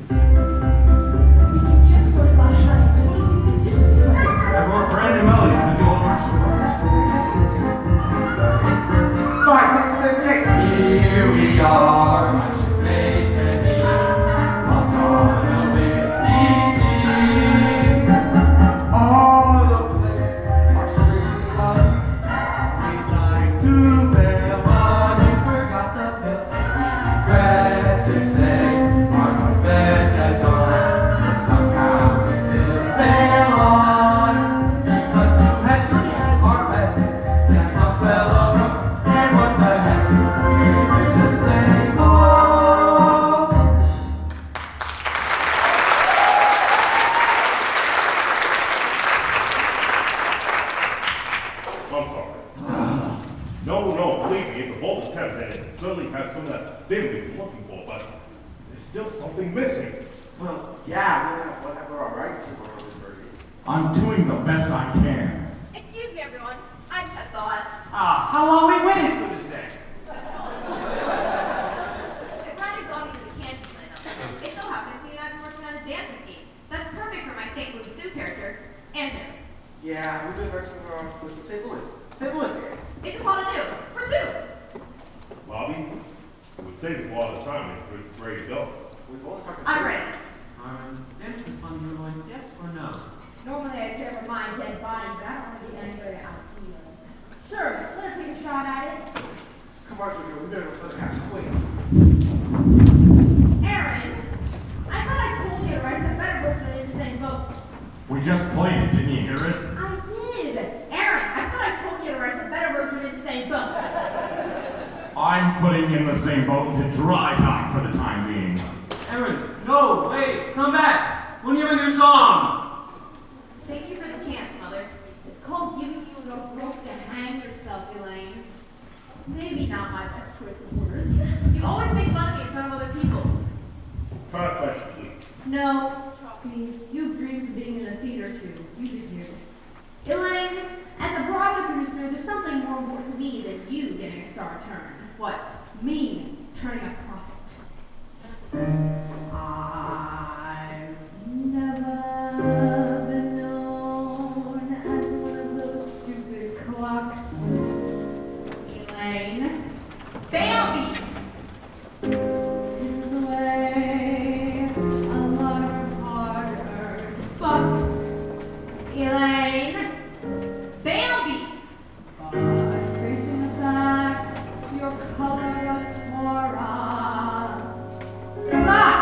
You just heard last night's world musicians play. I wrote a brand new melody for the dual march. 5, 6, 7, 8. Here we are, much made to be, lost on a windy sea. All the places are screaming love. We'd like to bail, but we forgot the pill. Regret to say, our confess has gone, but somehow we still sail on. Because you had three heads, our best, and some fell over, and what the heck, we do the same boat. I'm sorry. No, believe me, it's a bold attempt, and it certainly has some of that thing we've been looking for, but there's still something missing. Well, yeah, we don't have whatever our rights to work on this version. I'm doing the best I can. Excuse me, everyone. I just had a thought. How long we waited for this day? If Randy Bobby is a Kansas lineup, it so happens he and I have been working on a dance routine. That's perfect for my St. Louis Sioux character and him. Yeah, we've been working with some St. Louis dance. It's a lot to do. For two. Bobby, it would save us a lot of time if it's ready to go. We've only talked I'm ready. Dance is fun to utilize, yes or no? Normally I'd say for my dead body, but I don't want to get anybody out of feelings. Sure, let her take a shot at it. Come on, Jojo, we better go for the cats quick. Aaron, I thought I told you to write a better version in the same boat. We just played it, didn't you hear it? I did. Aaron, I thought I told you to write a better version in the same boat. I'm putting In the Same Boat into dry dock for the time being. Aaron, no, wait, come back. When you have a new song. Thank you for the chance, Mother. It's called giving you enough rope to hang yourself, Elaine. Maybe not my best choice of words. You always make fun of me in front of other people. Try a question, please. No, Chalky, you've dreamed of being in a theater too. You should hear this. Elaine, as a Broadway producer, there's something more important to me than you getting a star turn. What? Me turning a profit. I've never been known as one of those stupid clocks. Elaine. Bambi! This is the way a lot of hard-earned bucks. Elaine. Bambi! But facing the fact your color of Torah. Stop!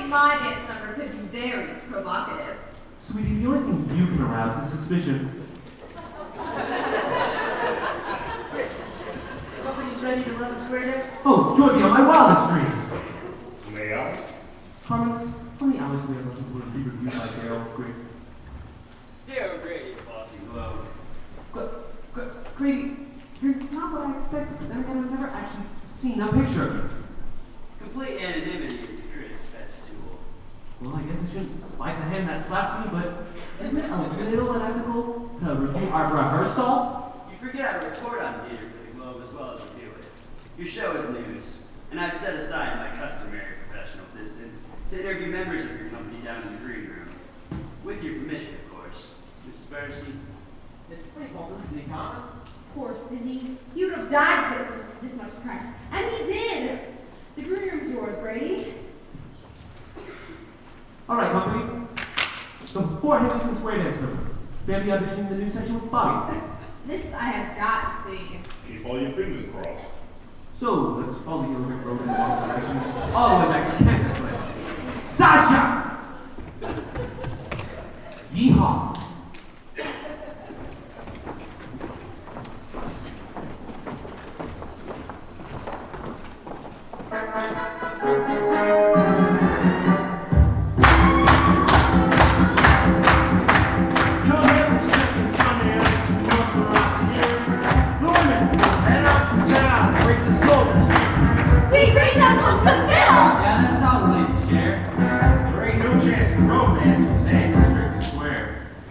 my dance number could be very provocative. Sweetie, the only thing you can arouse is suspicion. Company's ready to run the square dance? Oh, joy beyond my wildest dreams. May I? Carmen, how many hours do we have left until we're reviewed by Daryl Grady? Daryl Grady, Boxing Globe. Grady, you're not what I expected, but then again, I've never actually seen a picture of you. Complete anonymity is a critic's best tool. Well, I guess I shouldn't bite the hand that slaps me, but isn't it a little unethical to review our rehearsal? You forget how to report on theater for the Globe as well as review it. Your show is news, and I've set aside my customary professional distance to interview members of your company down in the green room. With your permission, of course. Mrs. Bercy. It's free publicity, Carmen. Poor Sidney. He would have died if there was this much press. And he did! The green room's yours, Brady. Alright, company. Before I hit this square dance number, Bambi auditioning the new section with Bobby. This I have got to see. Keep all your fingers crossed. So, let's follow the Olympic road in all directions, all the way back to Kansas land. Sasha! Yeehaw! We bring them on good bill! Yeah, that's how we share. There ain't no chance for romance when the dance is strictly square.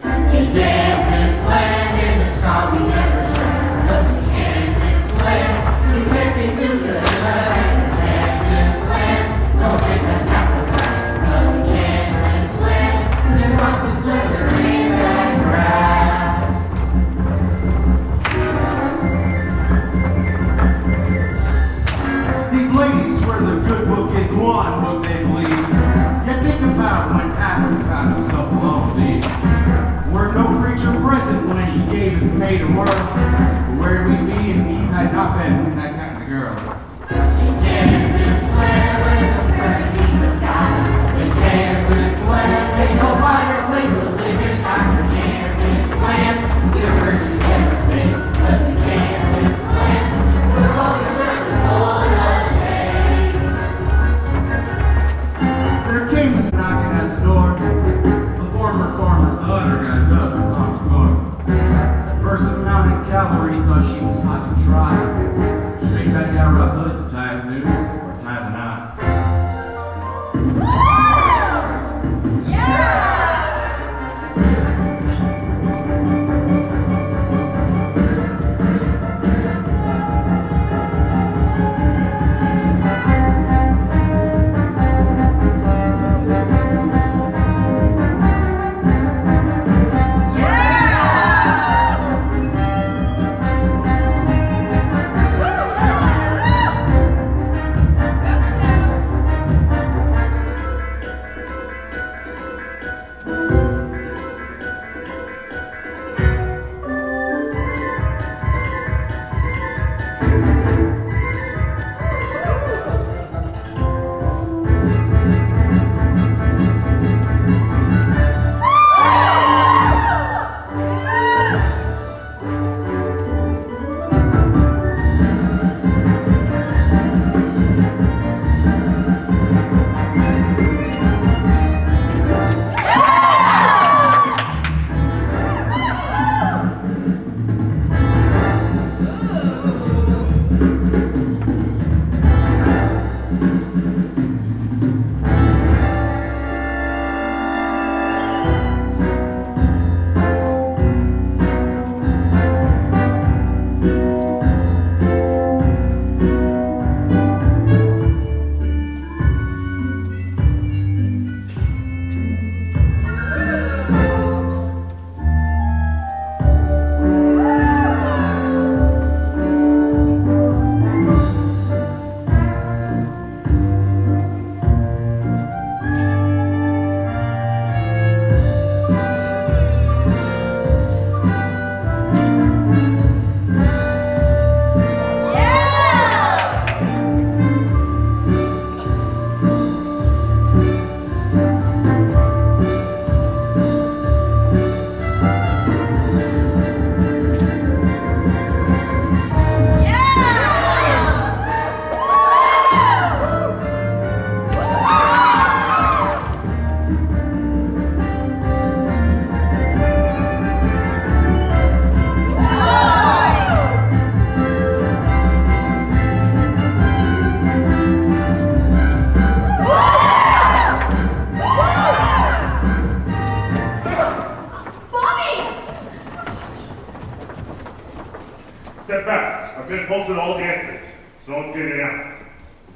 In Kansas land, in the straw we never share. 'Cause in Kansas land, we take it to the river. In Kansas land, don't take the sassafras. 'Cause in Kansas land, the cross is slithering that grass. These ladies swear the good book is the one book they believe. Yet think about when Adam found himself alone, leave. Were no preacher present when he gave his pay to work. Where would we be if Eve had not been had gotten a girl? In Kansas land, where the furnace meets the sky. In Kansas land, they go find your place to live in. Not in Kansas land, we're first to get a face. 'Cause in Kansas land, we're all the shirts full of shades. There came this knocking at the door. The former farmer's other guy's up and talked to more. At first the mounted cavalry thought she was hot to try. Straight cut down rough hood to tie the noose or tie the knot.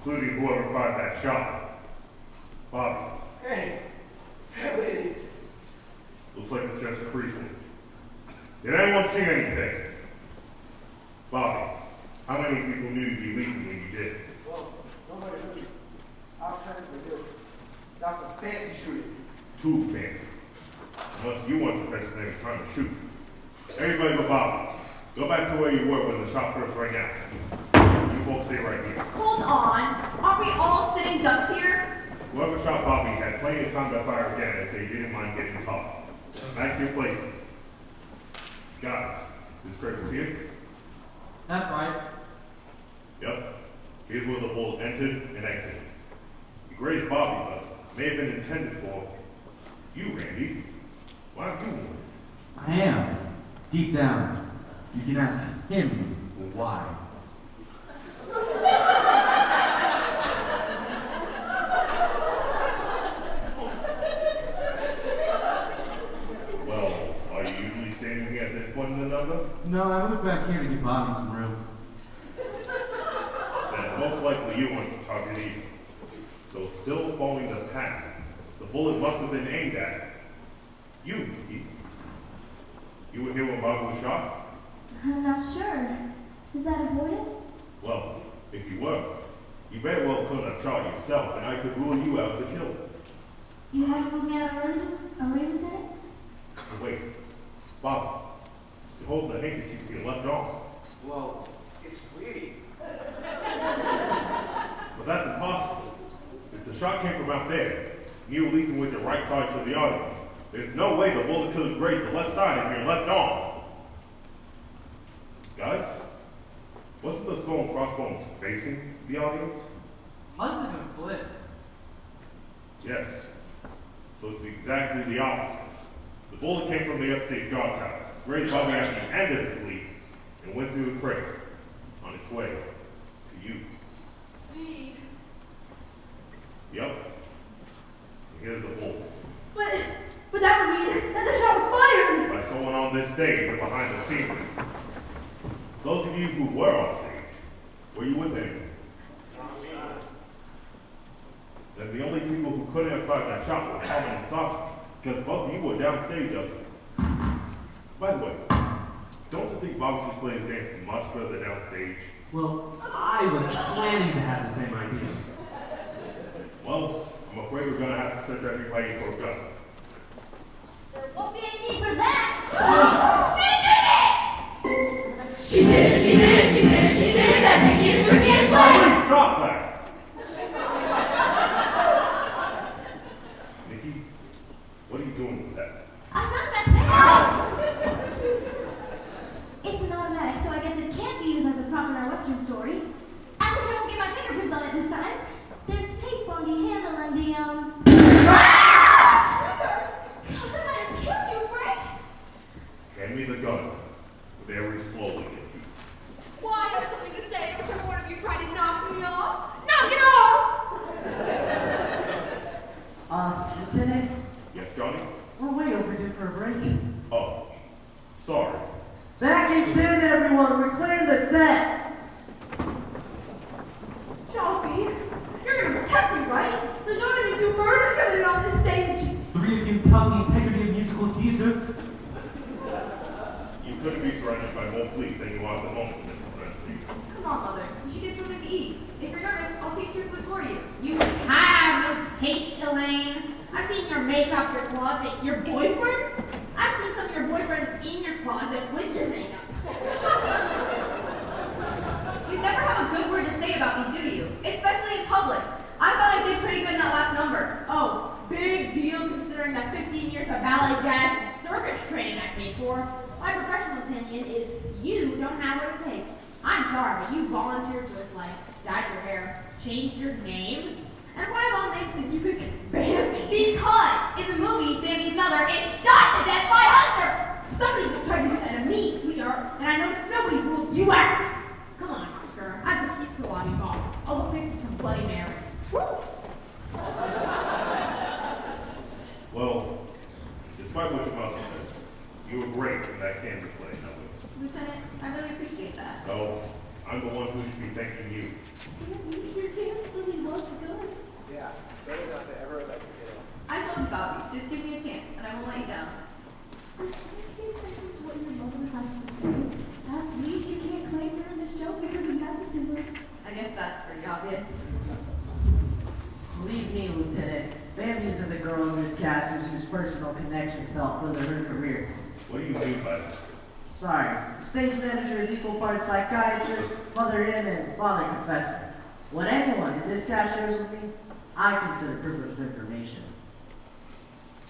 including whoever fired that shot. Bobby, Hey, lady. looks like it's just a creature. Did anyone see anything? Bobby, how many people knew you'd be leaking when you did? Well, nobody knew. Our friends were new. That's some fancy shooting. Too fancy. Unless you weren't the person they were trying to shoot. Everybody but Bobby, go back to where you were when the shot first rang out. You folks stay right here. Hold on. Aren't we all sitting ducks here? Whoever shot Bobby had plenty of time to fire again if they didn't mind getting caught. Back to your places. Guys, this crate is here? That's right. Yep. Here's where the bullet entered and exited. You grazed Bobby, but may have been intended for you, Randy. Why have you one? I am. Deep down. You can ask him why. Well, are you usually standing here at this point in the number? No, I moved back here to give Bobby some room. Then most likely you weren't the target either. So still following the path, the bullet must have been aimed at you, Nikki. You were here when Bobby was shot? I'm not sure. Is that avoided? Well, if you were, you very well couldn't have shot yourself, and I could rule you out as the killer. You haven't ruled me out already, Lieutenant? Wait, Bobby, you hold the handkerchief to your left arm. Well, it's bleeding. But that's impossible. If the shot came from out there, and you were leaking with your right side to the audience, there's no way the bullet could have grazed the left side of your left arm. Guys, wasn't the skull and crossbones facing the audience? Must have been flipped. Yes. So it's exactly the opposite. The bullet came from the upstate guard tower, grazed Bobby at the end of his lead, and went through the crate on its way to you. Me. Yep. And here's the bullet. But that would mean that the shot was fired! By someone on this stage or behind the scenes. Those of you who were on stage, were you with them? Then the only people who couldn't have fired that shot were Helen and Sasha, because both of you were downstage up there. By the way, don't you think Bob's display is dancing much further downstage? Well, I was planning to have the same idea. Well, I'm afraid we're gonna have to search everybody for a gun. There won't be any need for that! She did it! She did it! She did it! She did it! That Nikki is drinking and slaying! Stop that! Nikki, what are you doing with that? I found it back there! It's an automatic, so I guess it can't be used as a prop in our Western story. At least I won't get my fingerprints on it this time. There's tape on the handle and the, Gosh, I might have killed you, Frank! Hand me the gun. Very slowly. Why, I have something to say. Whichever one of you tried to knock me off. Knock it off! Lieutenant, Yes, Johnny? we're way overdue for a break. Oh, sorry. Back in 10, everyone. We're clearing the set. Shelby, you're gonna protect me, right? There's already 2 murders committed on this stage. 3 of you tell the integrity of musical theater. You couldn't be surrounded by more police than you are at the moment, Mr. Presley. Come on, Mother. You should get something to eat. If you're nervous, I'll taste your food for you. You have no taste, Elaine. I've seen your makeup, your closet, your boyfriends. I've seen some of your boyfriends in your closet with your makeup. You never have a good word to say about me, do you? Especially in public. I thought I did pretty good in that last number. Oh, big deal considering the 15 years of ballet, jazz, and circus training I paid for. My professional opinion is you don't have what it takes. I'm sorry, but you volunteered with, like, dyed your hair, changed your name, and why of all names did you pick Bambi? Because in the movie, Bambi's mother is shot to death by hunters! Somebody tried to do that to me, sweetheart, and I noticed nobody ruled you out. Come on, Oscar. I put you to the lobby ball. I'll go fix you some Bloody Marys. Well, despite what your mother said, you were great in that canvas lane. Lieutenant, I really appreciate that. No, I'm the one who should be thanking you. Your dance with you, Bobby. Just give me a chance, and I won't let you down. Don't pay attention to what your mother has to say. At least you can't claim her in the show because of nepotism. I guess that's pretty obvious. Believe me, Lieutenant, Bambi isn't the girl in this cast whose personal connections helped further her career. What do you mean by that? Sorry, the stage manager is equal parts psychiatrist, mother in, and father confessor. What anyone in this cast shares with me, I consider privileged information.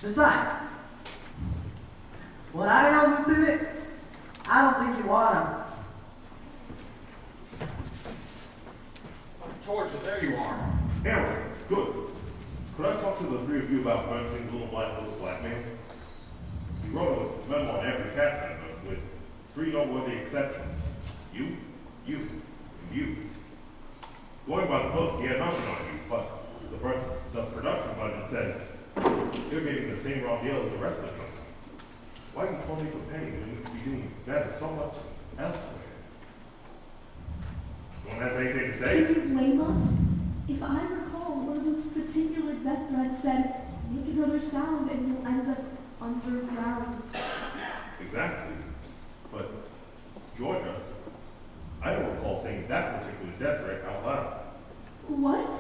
Besides, what I know, Lieutenant, I don't think you want him. Georgia, there you are. Aaron, good. Could I talk to the three of you about Bernstein's little black man? He wrote a memo on every cast member with three noteworthy exceptions. You, and you. Going by the book, he had nothing on you, but the production budget says you're getting the same raw deal as the rest of the company. Why are you totally comparing when you could be doing better so much elsewhere? No one has anything to say? Can you blame us? If I recall, one of those particular death threats said, make another sound and you'll end up underground. Exactly. But, Georgia, I don't recall saying that particular death threat out loud. What?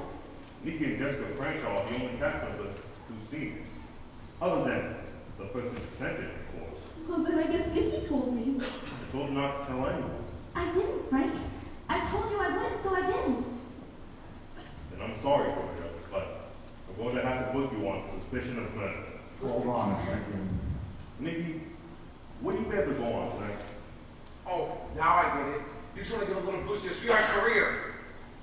Nikki and Jessica Crenshaw are the only cast members who've seen it. Other than the person who sent it, of course. Well, then I guess Nikki told me. I told you not to tell anyone. I didn't, Frank. I told you I wouldn't, so I didn't. And I'm sorry, Georgia, but I'm going to have to put you on suspicion of murder. Hold on a second. Nikki, what do you better go on tonight? Oh, now I get it. You just want to give a little boost to your sweetheart's career.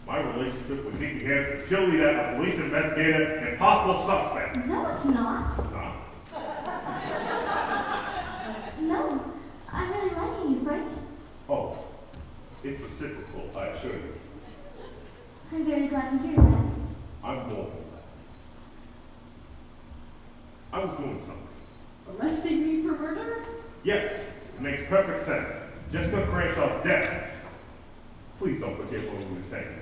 My relationship with Nikki Harris is purely that of a police investigator and possible suspect. No, it's not. It's not. No, I'm really liking you, Frank. Oh, it's reciprocal, I assure you. I'm very glad to hear that. I'm going. I was doing something. Arresting me for murder? Yes, it makes perfect sense. Jessica Cranshaw's death. Please don't forget what we were saying.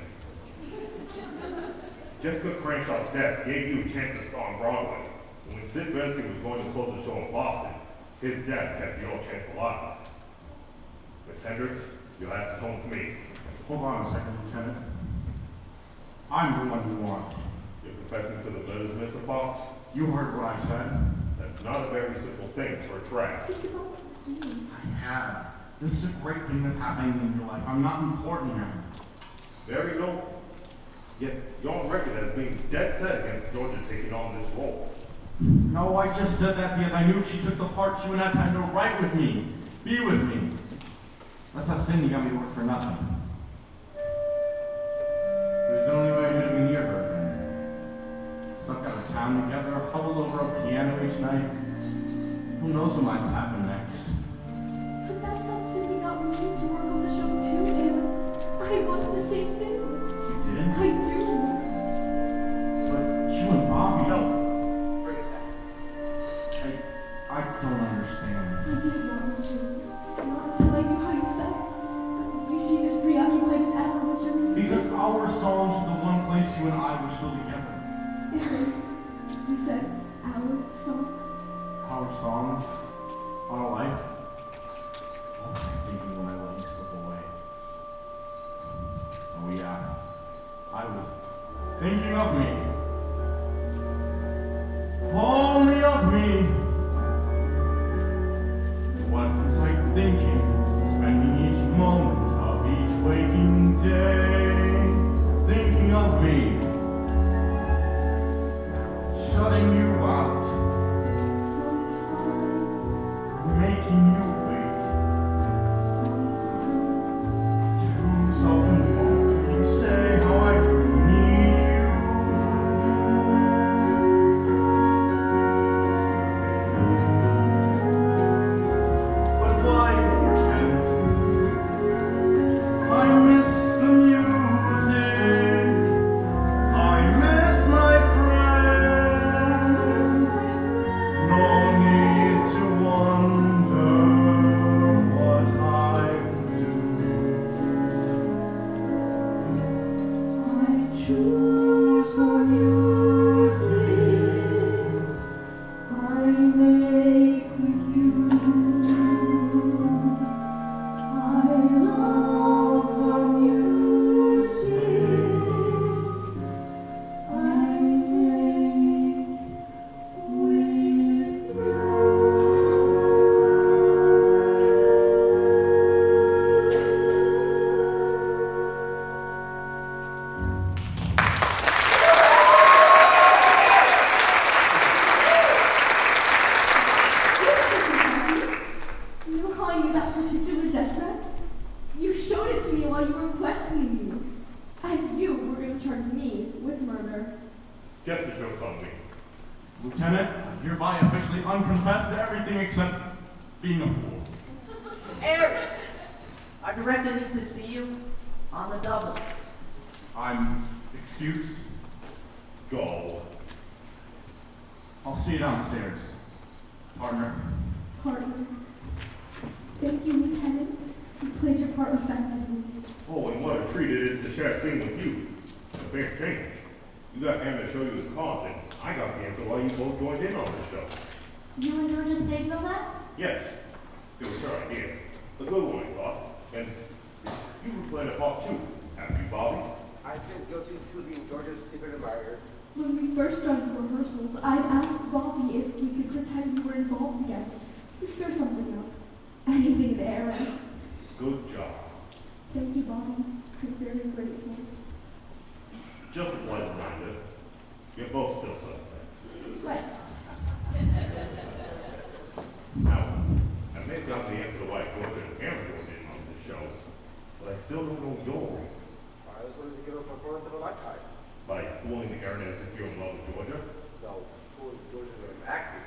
Jessica Cranshaw's death gave you a chance to star on Broadway. And when Sid Bernstein was going to close the show in Boston, his death kept your chance alive. Miss Hendricks, you'll have to come with me. Hold on a second, Lieutenant. I'm the one you want. You're confessing to the murders, Mr. Fox? You heard what I said. That's not a very simple thing to retract. I have. This is a great thing that's happening in your life. I'm not important now. Very noble. Yet you're on record as being dead set against Georgia taking on this role. No, I just said that because I knew if she took the part, she would have time to write with me, be with me. That's how Cindy got me to work for nothing. It was the only way I could have been near her. Stuck out of town together, huddled over a piano each night. Who knows what might happen next? But that's how Cindy got me to work on the show too, Aaron. I wanted the same thing. You did? I do. But you and Bobby... No, forget that. I don't understand. I didn't want to. Not until I knew how you felt. You seemed as preoccupied as ever with your music. Because our songs are the one place you and I were still together. Aaron, you said our songs? Our songs? Our life? What was I thinking when I let you slip away? Oh yeah, I was thinking of me. Only of me. What was I thinking? Spending each moment of each waking day, thinking of me, shutting you out, making you wait, too self-involved. You say how I do need you. But why pretend? I miss the music. I miss my friends. Guess the joke's on me. Lieutenant, I hereby officially unconfess to everything except being a fool. Eric! Our director needs to see you on the double. I'm excused. Go. I'll see you downstairs, partner. Partner. Thank you, Lieutenant. You played your part effectively. Oh, and what a treat it is to share a scene with you. A fair change. You got him to show you his cards, and I got the answer while you both joined in on the show. You and Georgia staged all that? Yes, it was her idea. A good one, I thought. And you were playing a part too, haven't you, Bobby? I've been guilty of being George's secret admirer. When we first started rehearsals, I'd asked Bobby if we could pretend we were involved together to stir something up. Anything there. Good job. Thank you, Bobby. I'm very grateful. Just a polite reminder, you're both still suspects. Right. Now, I may have got the answer to why Georgia and Aaron were in on the show, but I still don't know your reason. I was wanting to give a performance of a lifetime. By fooling Aaron as if you're in love with Georgia? No, who is George's way of acting?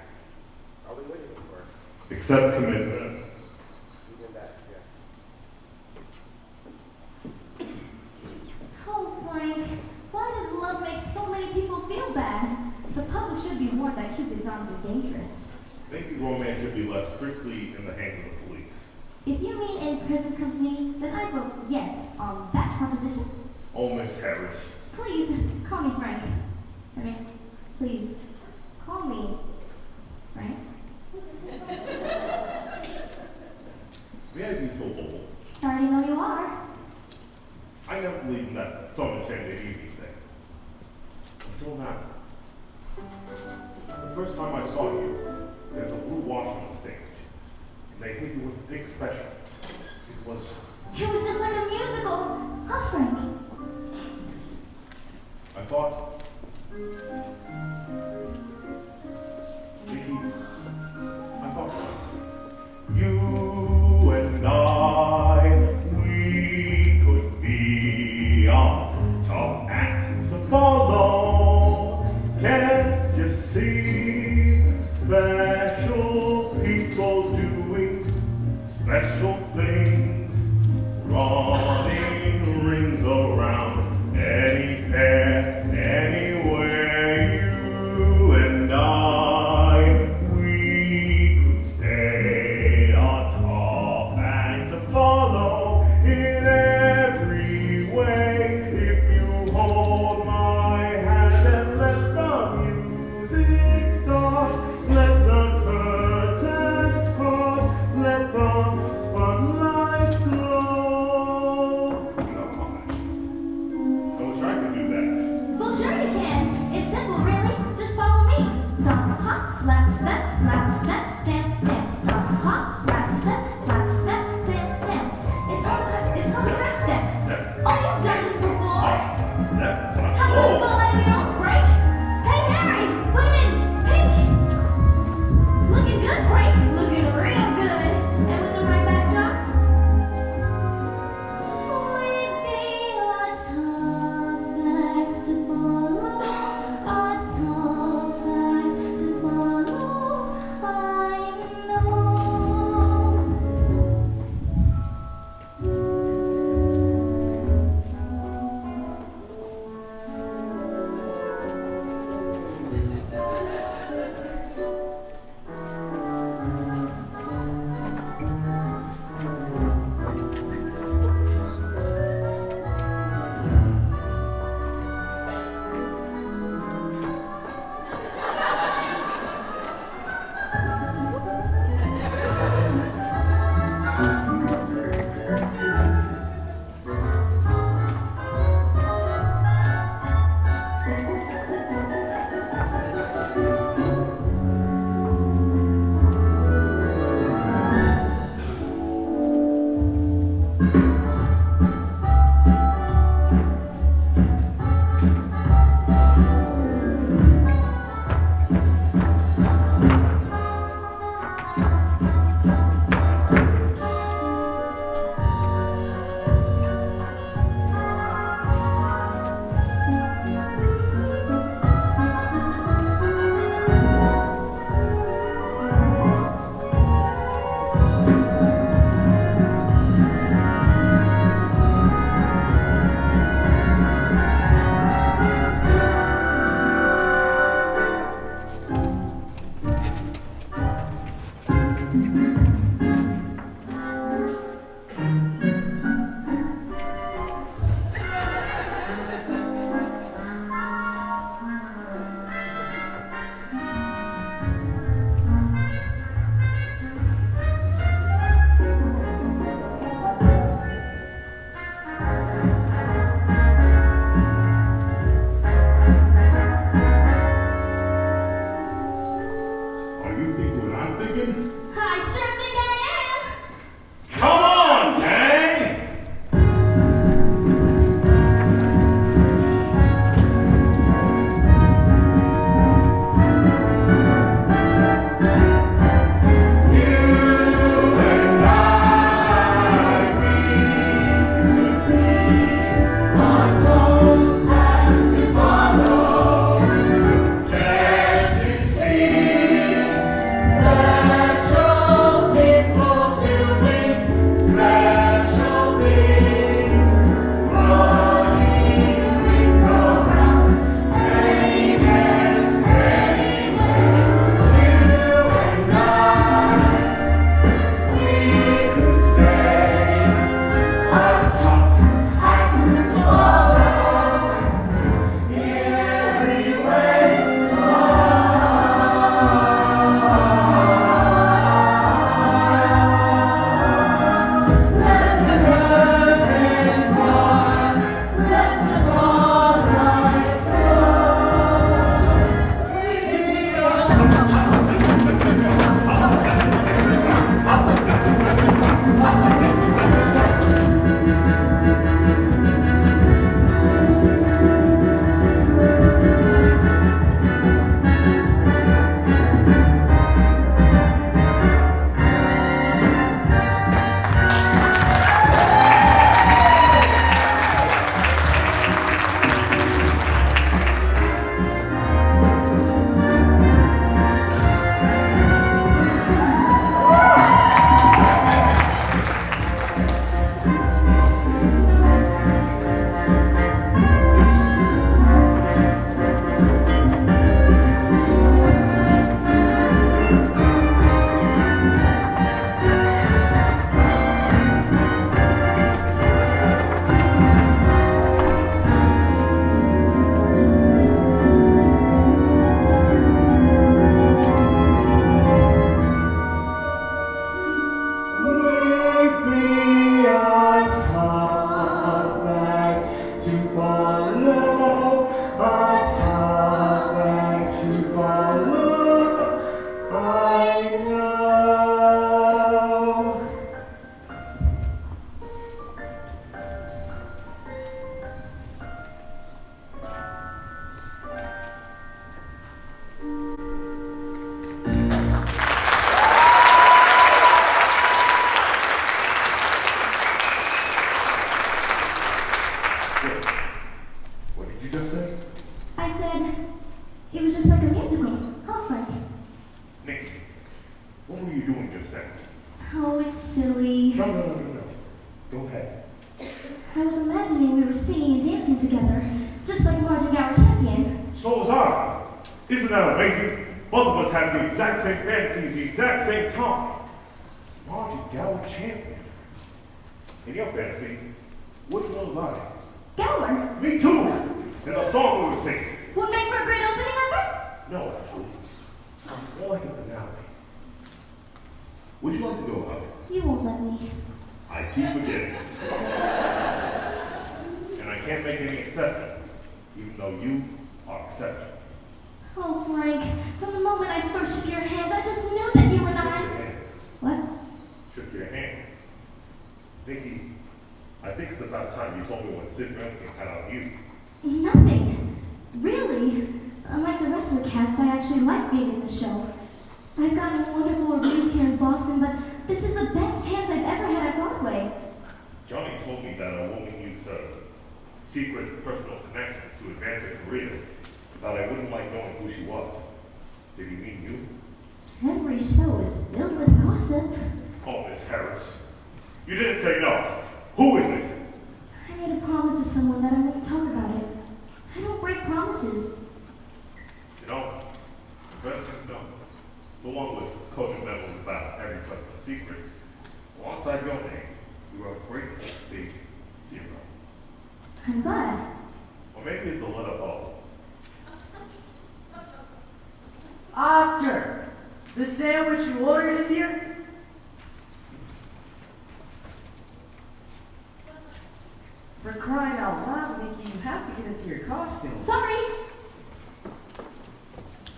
Are we waiting for? Accept commitment. Even that, yeah. Oh, Frank, why does love make so many people feel bad? The public should be warned that Cupid's arms are dangerous. Maybe romance should be left strictly in the hands of the police. If you mean in prison company, then I vote yes on that proposition. Oh, Miss Harris. Please, call me Frank. I mean, please, call me Frank. May I be so bold? I already know you are. I never believed in that sun enchanted evening thing. Until now. The first time I saw you, there's a blue wash on the stage. And they hit you with a big special. It was just like a musical. Huh, Frank? I thought, Vicky, I thought, you and I, we could be on top act to follow. Can't you see special people doing special things, running rings around any pair, any way It was just like a musical, huh, Frank? Nikki, what were you doing just then? Oh, it's silly. No. Go ahead. I was imagining we were singing and dancing together, just like Marching Our Champion. So was I. Isn't that amazing? Both of us had the exact same fantasy at the exact same time. Margie Gower champion. In your fantasy, which one was I? Gower? Me too! And the song we would sing. Would make for a great opening number? No, actually. More like a finale. Would you like to go out? You won't let me. I keep forgetting. And I can't make any exceptions, even though you are exceptional. Oh, Frank, from the moment I first shook your hands, I just knew that you and Shook I... your hand. What? Shook your hand. Nikki, I think it's about time you told me what Sid Ransom had on you. Nothing. Really. Unlike the rest of the cast, I actually like being in the show. I've gotten wonderful reviews here in Boston, but this is the best chance I've ever had at Broadway. Johnny told me that a woman used her secret personal connections to advance her career, but I wouldn't like knowing who she was. Did he mean you? Every show is filled with gossip. Oh, Miss Harris. You didn't say no. Who is it? I made a promise to someone that I wouldn't talk about it. I don't break promises. You know, Benson's no. The one with coded memos about every person's secret. Alongside your name, you are a great big zero. I'm glad. Or maybe it's a letter O. Oscar, the sandwich you ordered is here? For crying out loud, Nikki, you have to get into your costume. Sorry.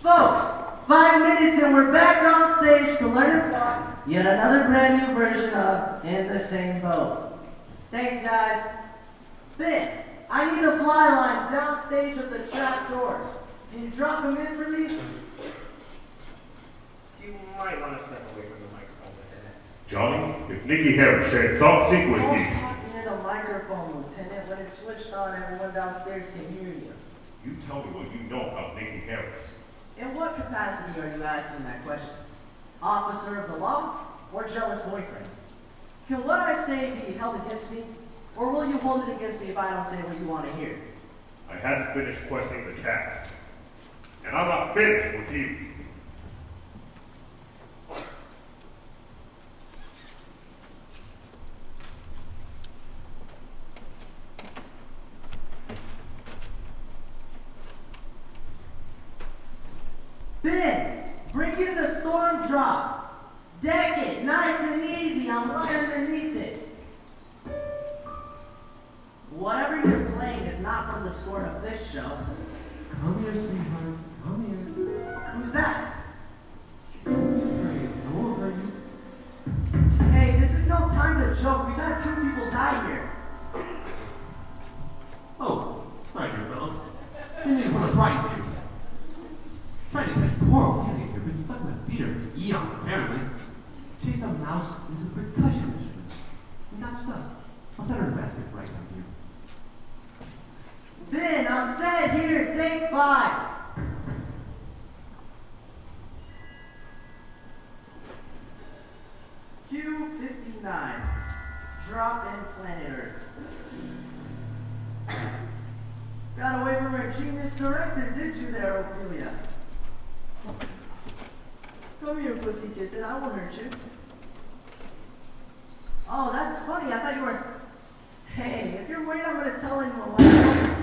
Folks, 5 minutes and we're back on stage to learn about yet another brand new version of In the Same Boat. Thanks, guys. Ben, I need the fly lines downstage of the trap door. Can you drop them in for me? You might want to step away from the microphone, Lieutenant. Johnny, if Nikki Harris shared some secret with Don't me. talk near the microphone, Lieutenant. When it's switched on, everyone downstairs can hear you. You tell me what you know about Nikki Harris. In what capacity are you asking that question? Officer of the law or jealous boyfriend? Can what I say be held against me? Or will you hold it against me if I don't say what you want to hear? I hadn't finished questioning the cast. And I'm not finished with you. Ben, bring in the storm drop. Deck it, nice and easy. I'm right underneath it. Whatever you're playing is not from the score of this show. Come here, sweetheart. Come here. Who's that? Don't be afraid. I won't hurt you. Hey, this is no time to joke. We've had 2 people die here. Oh, sorry, dear fellow. Didn't even want to frighten you. Trying to catch poor Ophelia here, been stuck in a theater for eons, apparently. Chase a mouse into a percussion instrument. We got stuck. I'll set her in a basket right down here. Ben, I'm set here. Take 5. Q59. Drop in planet Earth. Got away from her genius director, did you there, Ophelia? Come here, pussy kitten. I won't hurt you. Oh, that's funny. I thought you were... Hey, if you're worried I'm going to tell anyone what I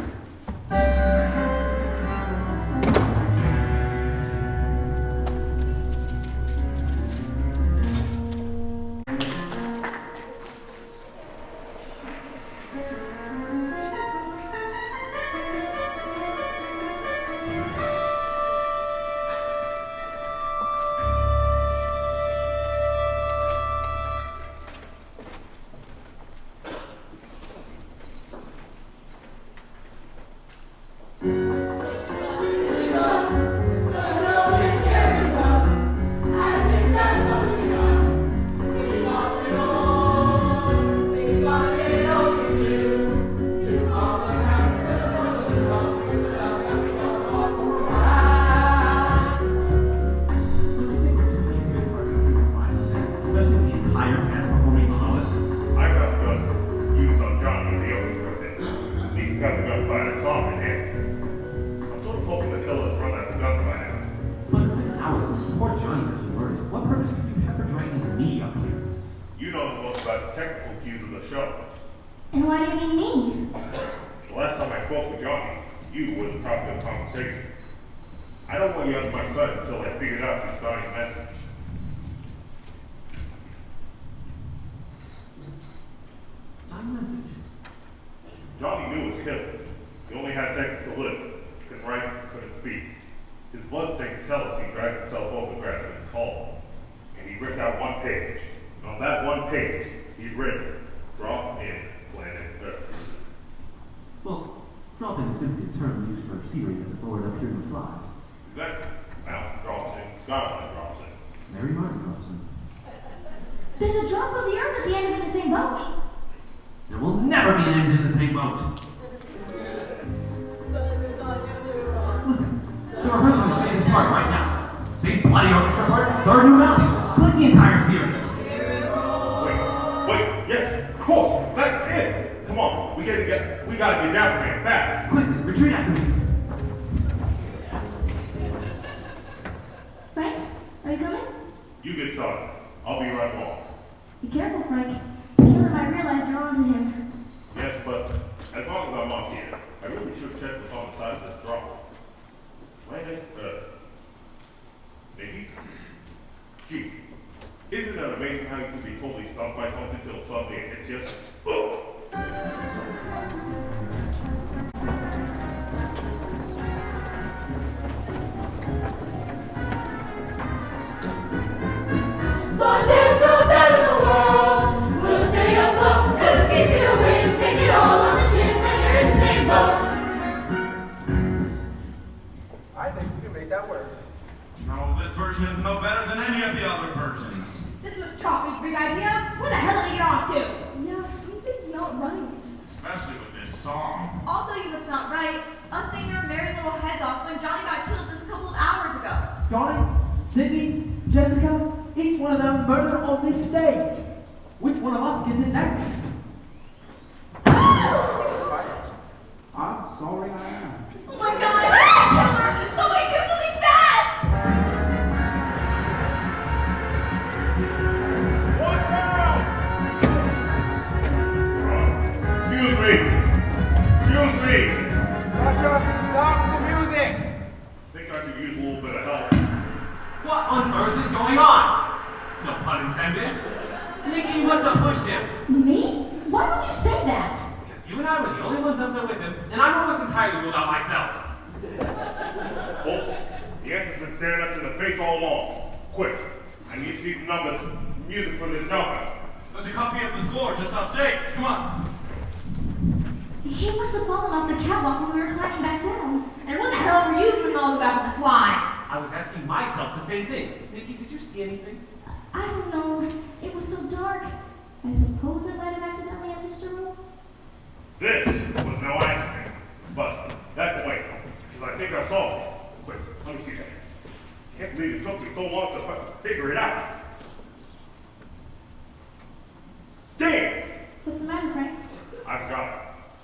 about the technical cues of the show. And why do you mean me? The last time I spoke with Johnny, you were the topic of conversation. I don't want you on my side until I figured out your starting message. My message. Johnny knew was killed. He only had seconds to live. Couldn't write, couldn't speak. His bloodstains tell us he dragged himself over the grass and called. And he ripped out one page. And on that one page, he'd written, "Drop in planet Earth." Well, drop-in is simply a term used for scenery that is lowered up here in the flies. Exactly. Mountain drops in, skyline drops in. Mary Martin drops in. There's a drop of the earth at the end of the same boat. There will never be an end in the same boat. Listen, they're rehearsing the latest part right now. Same bloody orchestra part, third new melody. Click the entire series. Wait, yes, of course, that's it. Come on, we gotta get down from here fast. Quickly, retreat after me. Frank, are you coming? You get started. I'll be right along. Be careful, Frank. Killer might realize you're onto him. Yes, but as long as I'm on here, I really should check what's on the side of this drop. Planet Earth. Maybe? Gee, isn't it amazing how you can be totally stumped by something till suddenly it hits you? Oh! But there's no doubt in the world, we'll stay afloat, 'cause it's easy to win, take it all on the chin when you're in the same boat. I think we can make that work. No, this version is no better than any of the other versions. This was Choppy's big idea. Where the hell did he get off to? Yeah, something's not right. Especially with this song. I'll tell you what's not right. Us singing our merry little heads off when Johnny got killed just a couple of hours ago. Johnny, Sydney, Jessica, each one of them murdered on this stage. Which one of us gets it next? I'm sorry I asked. Oh my god! Killer! Somebody do something fast! Watch out! Excuse me! Excuse me! Sasha, stop the music! Think I could use a little bit of help. What on earth is going on? No pun intended. Nikki, you must have pushed him. Me? Why would you say that? Because you and I were the only ones up there with him, and I'm almost entirely ruled out myself. Folks, the answer's been staring us in the face all along. Quick, I need to see the numbers, music for this number. There's a copy of the score just off stage. Come on. He must have fallen off the catwalk when we were climbing back down. And what the hell were you doing all about with the flies? I was asking myself the same thing. Nikki, did you see anything? I don't know. It was so dark. I suppose I might have accidentally entered the room. This was no accident, but that can wait, because I think I saw it. Wait, let me see that. Can't believe it took me so long to figure it out. Damn! What's the matter, Frank? I've got it.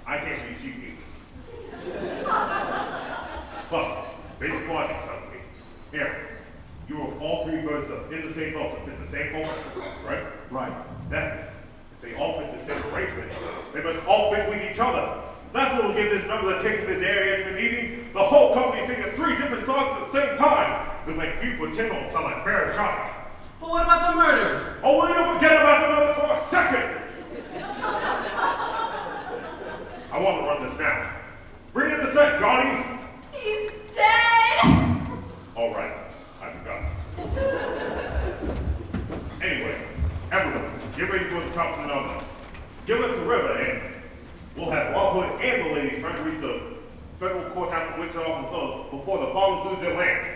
I can't read sheet music. But, basic logic tells me, here, you were all three birds up in the same boat, in the same boat, right? Right. Then, if they all fit the same arrangement, they must all fit with each other. That's what will give this number the kick in the dairy has been eating. The whole company singing 3 different songs at the same time. It'll make View for Tin Home sound like fair shopping. But what about the murders? Oh, will you forget about the murders for a second? I want to run this now. Bring in the set, Johnny. He's dead! All right, I forgot. Anyway, everyone, get ready for the top of the number. Give us the river, and we'll have Rob Hood and the ladies trying to reach the federal courthouse in Wichita before the farmers lose their land.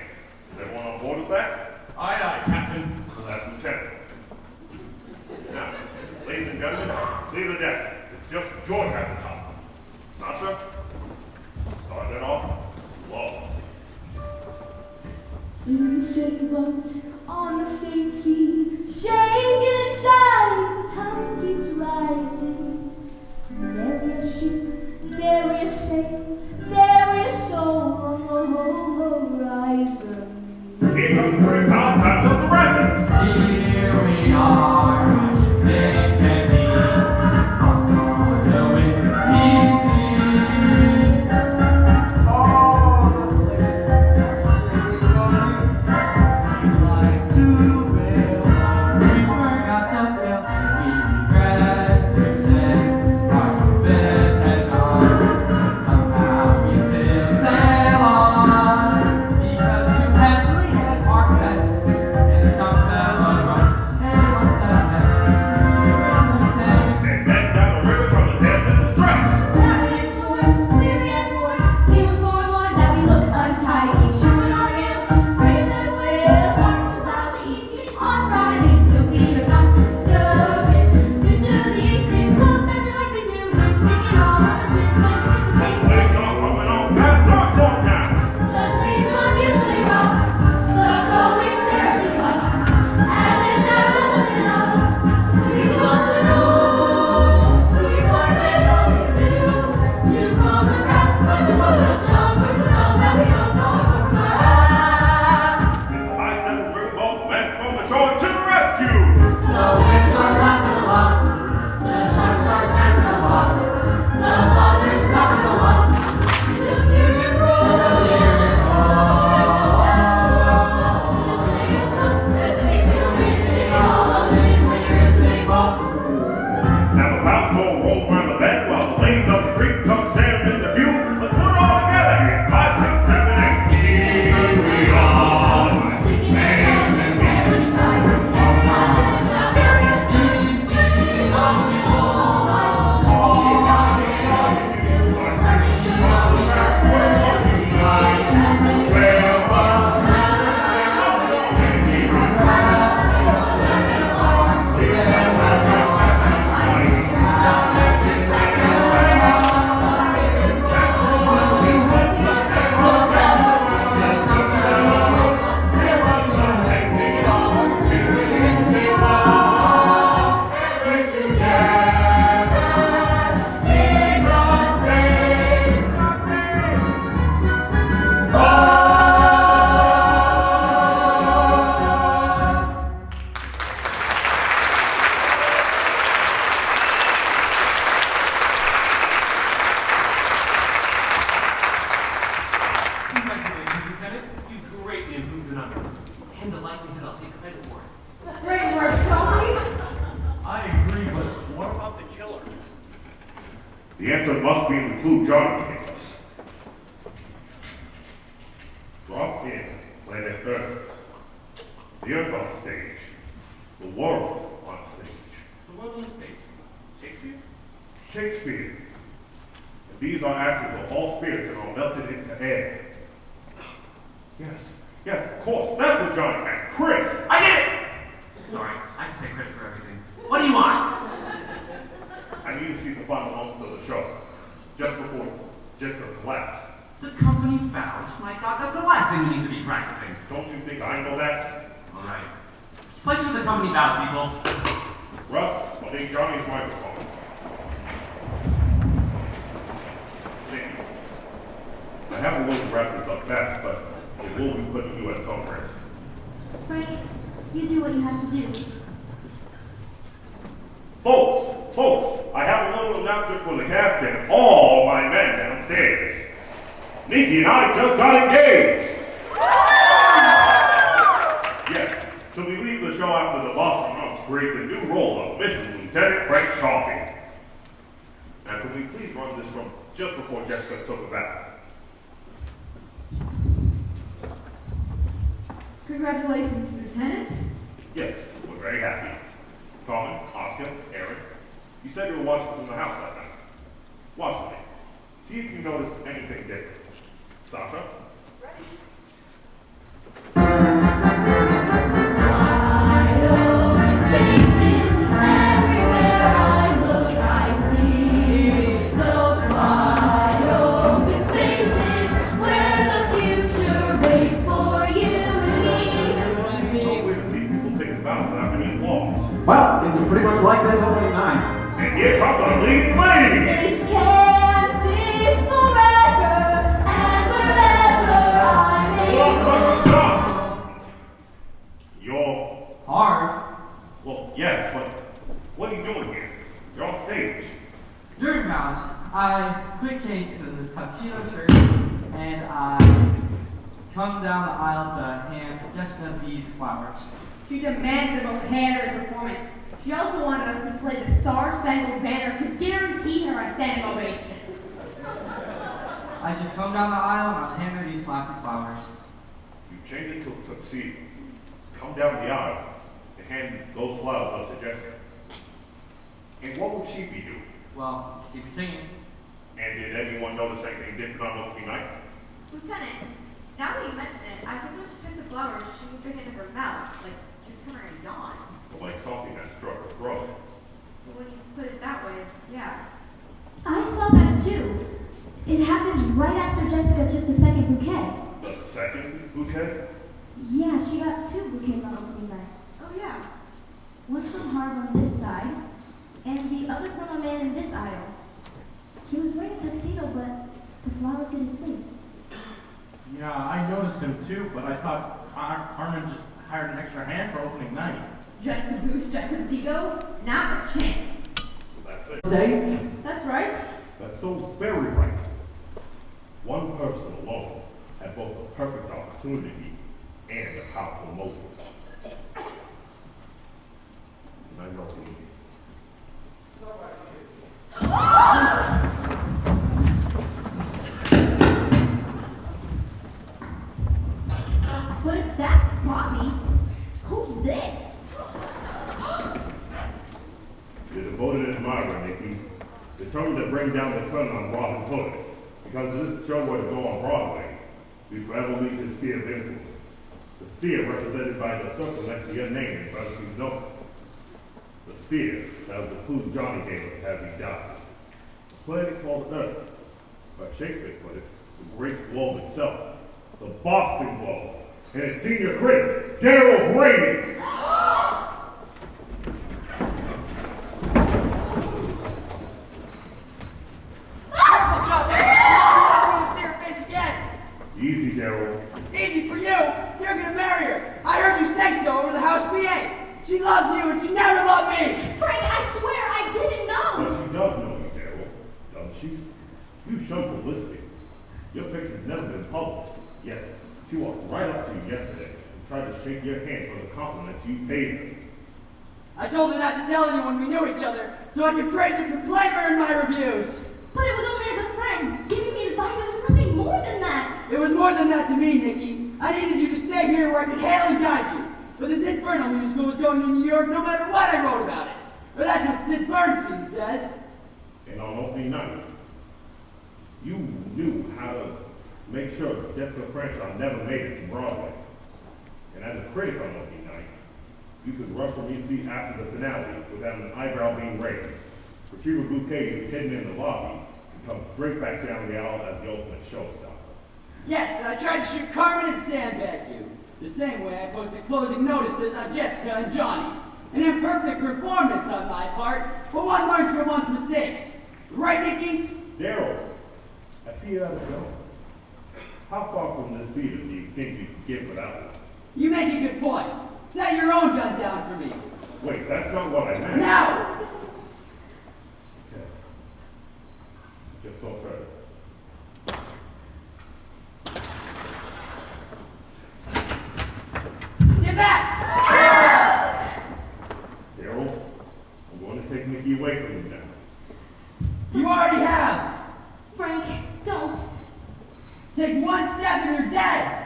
Is everyone on board with that? Aye, aye, Captain. Well, that's Lieutenant. Now, ladies and gentlemen, leave the deck. It's just George at the top. Sasha, start that off. Whoa. In the same boat, on the same sea, shaking inside as the tide keeps rising. Nary a ship, nary a sail, nary a soul on the horizon. Here comes the 3 pounds out of the rapids. Here we are, days and and the likelihood I'll take credit for it. Great work, Charlie. I agree, but what about the killer? The answer must be in the clue Johnny gave us. Drop in planet Earth. The Earth on stage. The world on stage. The world on the stage. Shakespeare? Shakespeare. And these are actors of all spirits and are melted into air. Yes, of course. That's what Johnny meant. Chris! I did it! Sorry, I just take credit for everything. What do you want? I need to see the final moments of the show. Just before Jessica collapsed. The company vows? My God, that's the last thing we need to be practicing. Don't you think I know that? All right. Place with the company vows, people. Russ, I'll take Johnny's microphone. Thank you. I have a way to wrap this up fast, but it will be putting you at some risk. Frank, you do what you have to do. Folks, I have a little announcement for the cast and all my men downstairs. Nikki and I just got engaged. Yes, so we leave the show after the Boston Monks create the new role of Mrs. Lieutenant Frank Chalky. Now, can we please run this from just before Jessica took it back? Congratulations, Lieutenant. Yes, we're very happy. Carmen, Oscar, Aaron, you said you were watching from the house that night. Watch with me. See if you notice anything different. Sasha? Wide open spaces, everywhere I look, I see those wide open spaces where the future waits for you and me. So weird to see people taking vows without any laws. Well, it was pretty much like this opening night. And here comes the leading lady! It's Kansas forever and wherever I may go. Stop! You're... Hard. Well, yes, but what are you doing here? You're on stage. During vows, I quick change into the tuxedo shirt and I come down the aisle to hand Jessica these flowers. She demanded the most hand-earned performance. She also wanted us to play the Star-Spangled Banner to guarantee her a standing ovation. I just come down the aisle and I'll hand her these classic flowers. You change it to a tuxedo. Come down the aisle and hand those flowers up to Jessica. And what would she be doing? Well, she'd be singing. And did anyone notice anything different on opening night? Lieutenant, now that you mention it, I think when she took the flowers, she would drink it into her mouth, like she was coming to yawn. Or like something that struck her throat? But when you put it that way, yeah. I saw that too. It happened right after Jessica took the second bouquet. The second bouquet? Yeah, she got 2 bouquets on opening night. Oh yeah. One from Harv on this side, and the other from a man in this aisle. He was wearing a tuxedo, but the flowers hit his face. Yeah, I noticed him too, but I thought Carmen just hired an extra hand for opening night. Just to boost Jessica's ego? Not a chance. So that's it. Stage? That's right. That's so very right. One person alone had both a perfect opportunity and a powerful motive. And I know who it is. But if that's Bobby, who's this? It is a voted admirer, Nikki, determined to bring down the curtain on Robin Hood. Because if this show were to go on Broadway, we forever leave his sphere of influence. The sphere represented by the circle next to your name in parentheses note. The sphere that was the clue Johnny gave us as he died. The planet called Earth. But Shakespeare put it, the great globe itself. The Boston Globe. And its senior critic, Daryl Brady. Easy, Daryl. Easy for you. You're gonna marry her. I heard you say so over the house PA. She loves you and she never loved me. Frank, I swear I didn't know. But she does know you, Daryl, doesn't she? You've shown publicity. Your picture's never been published. Yet, she walked right up to you yesterday and tried to shake your hand for the compliments you paid her. I told her not to tell anyone we knew each other, so I could praise her for clever in my reviews. But it was only as a friend, giving me advice. It was nothing more than that. It was more than that to me, Nikki. I needed you to stay here where I could hail and guide you. But this infernal musical was going to New York no matter what I wrote about it. Or that's what Sid Bernstein says. And on opening night, you knew how to make sure Jessica Crenshaw never made it to Broadway. And as a critic on opening night, you could rush from your seat after the finale without an eyebrow being raised, retrieve a bouquet you hidden in the lobby, and come straight back down the aisle as the ultimate showstopper. Yes, and I tried to shoot Carmen and sandbag you. The same way I posted closing notices on Jessica and Johnny. An imperfect performance on my part, but one learns from one's mistakes. Right, Nikki? Daryl, I see you out of film. How far from this theater do you think you could get without one? You make a good point. Set your own gun down for me. Wait, that's not what I meant. Now! Yes. Just so further. Get back! Daryl, I'm going to take Nikki away from you now. You already have. Frank, don't. Take one step and you're dead.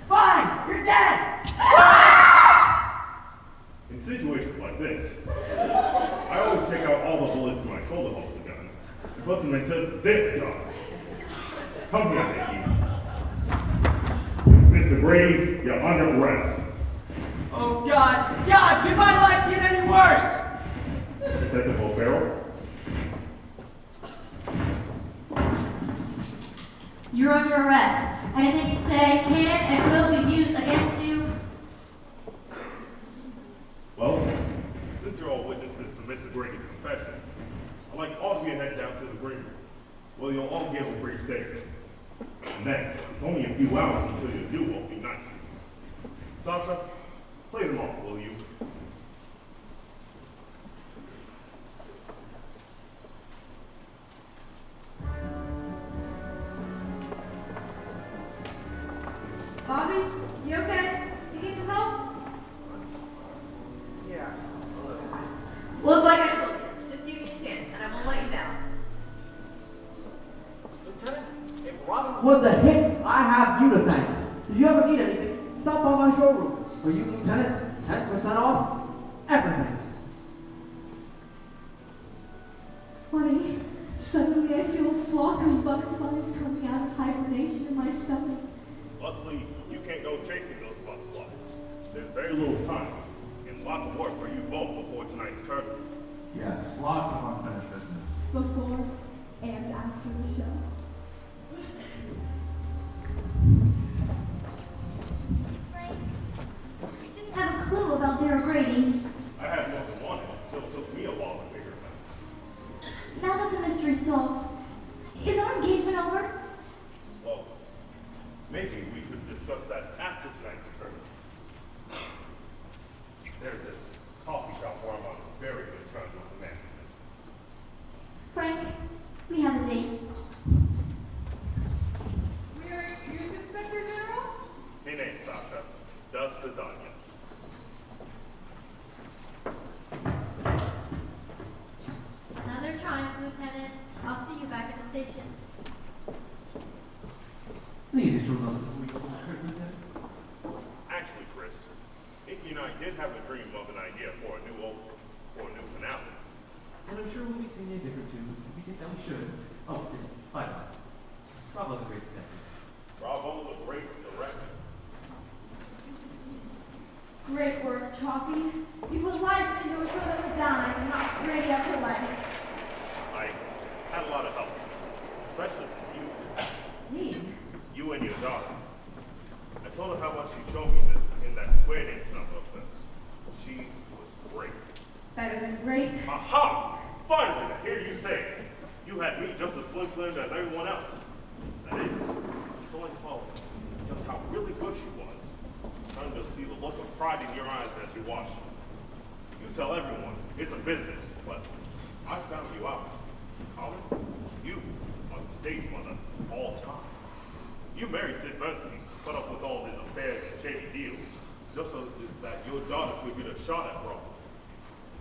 Fine, you're dead. In situations like this, I always take out all the bullets in my shoulder holster gun and put them into this gun. Come here, Nikki. Mr. Brady, you're under arrest. Oh, God. God, could my life get any worse? Detective O'Farrell? You're under arrest. Anything you say can and will be used against you. Well, since you're all witnesses to Mr. Brady's confession, I'd like all of you to head down to the green room, where you'll all give a brief statement. And then, it's only a few hours until your due opening night. Sasha, play them off, will you? Bobby, you okay? You need some help? Yeah, a little. Well, it's like I told you. Just give me a chance, and I won't let you down. Lieutenant, if Robin Wood's a hit, I have you to thank. If you ever need anything, stop by my showroom. For you, Lieutenant, 10% off everything. Funny, suddenly I feel a flock of butterflies coming out of hibernation in my stomach. Luckily, you can't go chasing those butterflies. There's very little time, and lots of work for you both before tonight's curtain. Yes, lots of unfinished business. Before and after the show. Frank, you didn't have a clue about Daryl Grady. I had more than one, and it still took me a while to figure it out. Now that the mystery's solved, is our engagement over? Well, maybe we could discuss that after tonight's curtain. There's this coffee shop where I'm on very good terms with the man. Frank, we have a date. We are excused, Inspector General? Fine, Sasha. Dust the Danya. Another triumph, Lieutenant. I'll see you back at the station. Any additional notes before we go to the curtain, Lieutenant? Actually, Chris, Icky and I did have a dream of an idea for a new finale. And I'm sure we'll be seeing a different too. We think that we should. Oh, by the way, Bravo the great detective. Bravo, the great director. Great work, Toffee. You put life into a show that was dying and not ready after life. I had a lot of help, especially from you. Me? You and your daughter. I told her how much you showed me in that square dance number of hers. She was great. Better than great. Aha! Finally, I hear you say it. You had me just as flim-flammed as everyone else. That is, so I saw just how really good she was. Trying to see the look of pride in your eyes as you watch her. You tell everyone, it's a business, but I found you out. Colin, you are the stage mother all time. You married Sid Bernstein, put up with all this just so that your daughter could get a shot at Rome,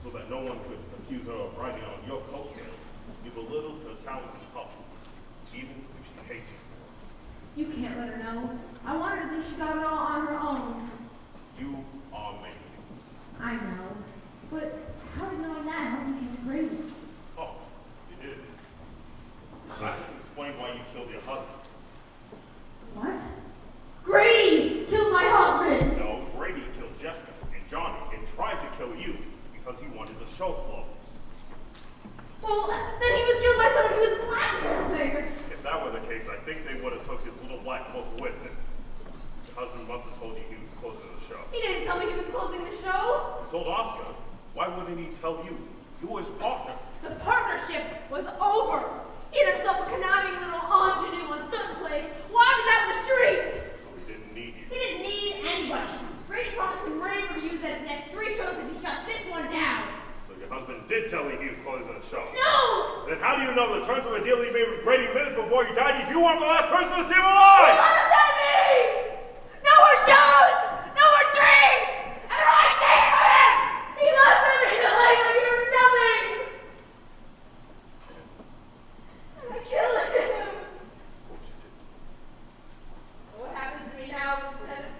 so that no one could accuse her of riding on your coattails. You belittled her talent in public, even if she hates you. You can't let her know. I want her to think she got it all on her own. You are amazing. I know. But how did knowing that help you catch Grady? Oh, you did. I just explained why you killed your husband. What? Grady killed my husband! No, Grady killed Jessica and Johnny and tried to kill you because he wanted the show closed. Well, then he was killed by someone who was blackmailing. If that were the case, I think they would have took his little black book with him. Your husband must have told you he was closing the show. He didn't tell me he was closing the show. He told Oscar. Why wouldn't he tell you? You were his partner. The partnership was over. He had himself a conniving little ingenue on someplace while I was out in the street. So he didn't need you. He didn't need anybody. Brady promised him rave reviews at his next 3 shows if he shut this one down. So your husband did tell you he was closing the show. No! Then how do you know the terms of a deal he made with Grady minutes before he died if you weren't the last person to see him alive? He laughed at me! No more shows! No more dreams! And I can't him! He left me like I hear nothing! And I killed him! What happens to me now, Lieutenant?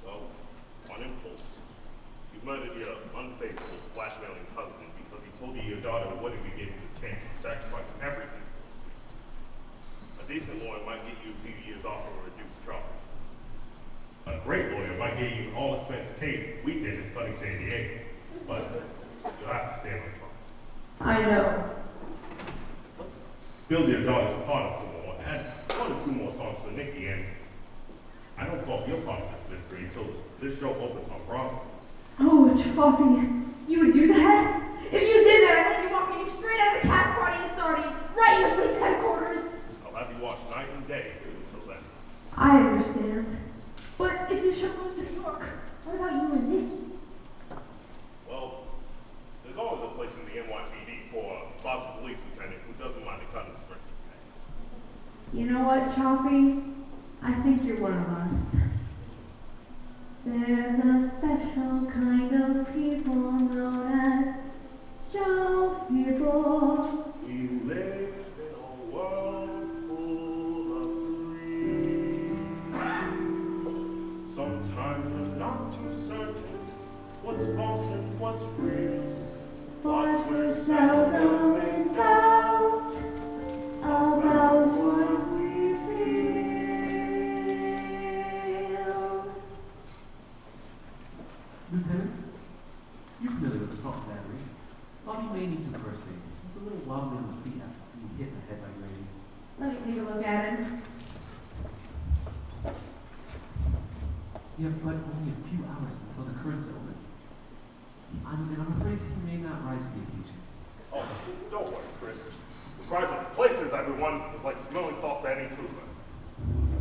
So, on impulse, you murdered your unfaithful, blackmailing husband because he told you your daughter wouldn't be given the chance to sacrifice everything. A decent lawyer might get you a few years off for a reduced charge. A great lawyer might get you an all-expense paid weekend in sunny San Diego. But you'll have to stay on the trial. I know. Let's build your daughter's part of some more. Add 1 or 2 more songs for Nikki, and I don't solve your part of this mystery until this show opens on Broadway. Oh, Chuffy, you would do that? If you did that, I'd let you walk me straight out of the cast party and starties, right in police headquarters. I'll have you watch night and day until then. I understand. But if the show goes to New York, what about you and Nikki? Well, there's always a place in the NYPD for a boss police lieutenant who doesn't mind the cutting string. You know what, Choppy? I think you're one of us. There's a special kind of people known as show people. We live in a world full of dreams. Sometimes we're not too certain what's false and what's real. But we're seldom in doubt about what we feel. Lieutenant, you're familiar with assault and battery. Bobby may need some first aid. He's a little wobbly on his feet after being hit in the head by Grady. Let me take a look at him. You have but only a few hours until the curtains open. I'm afraid he may not rise to the occasion. Oh, don't worry, Chris. The cries of places, everyone, is like smelling salt to any trooper.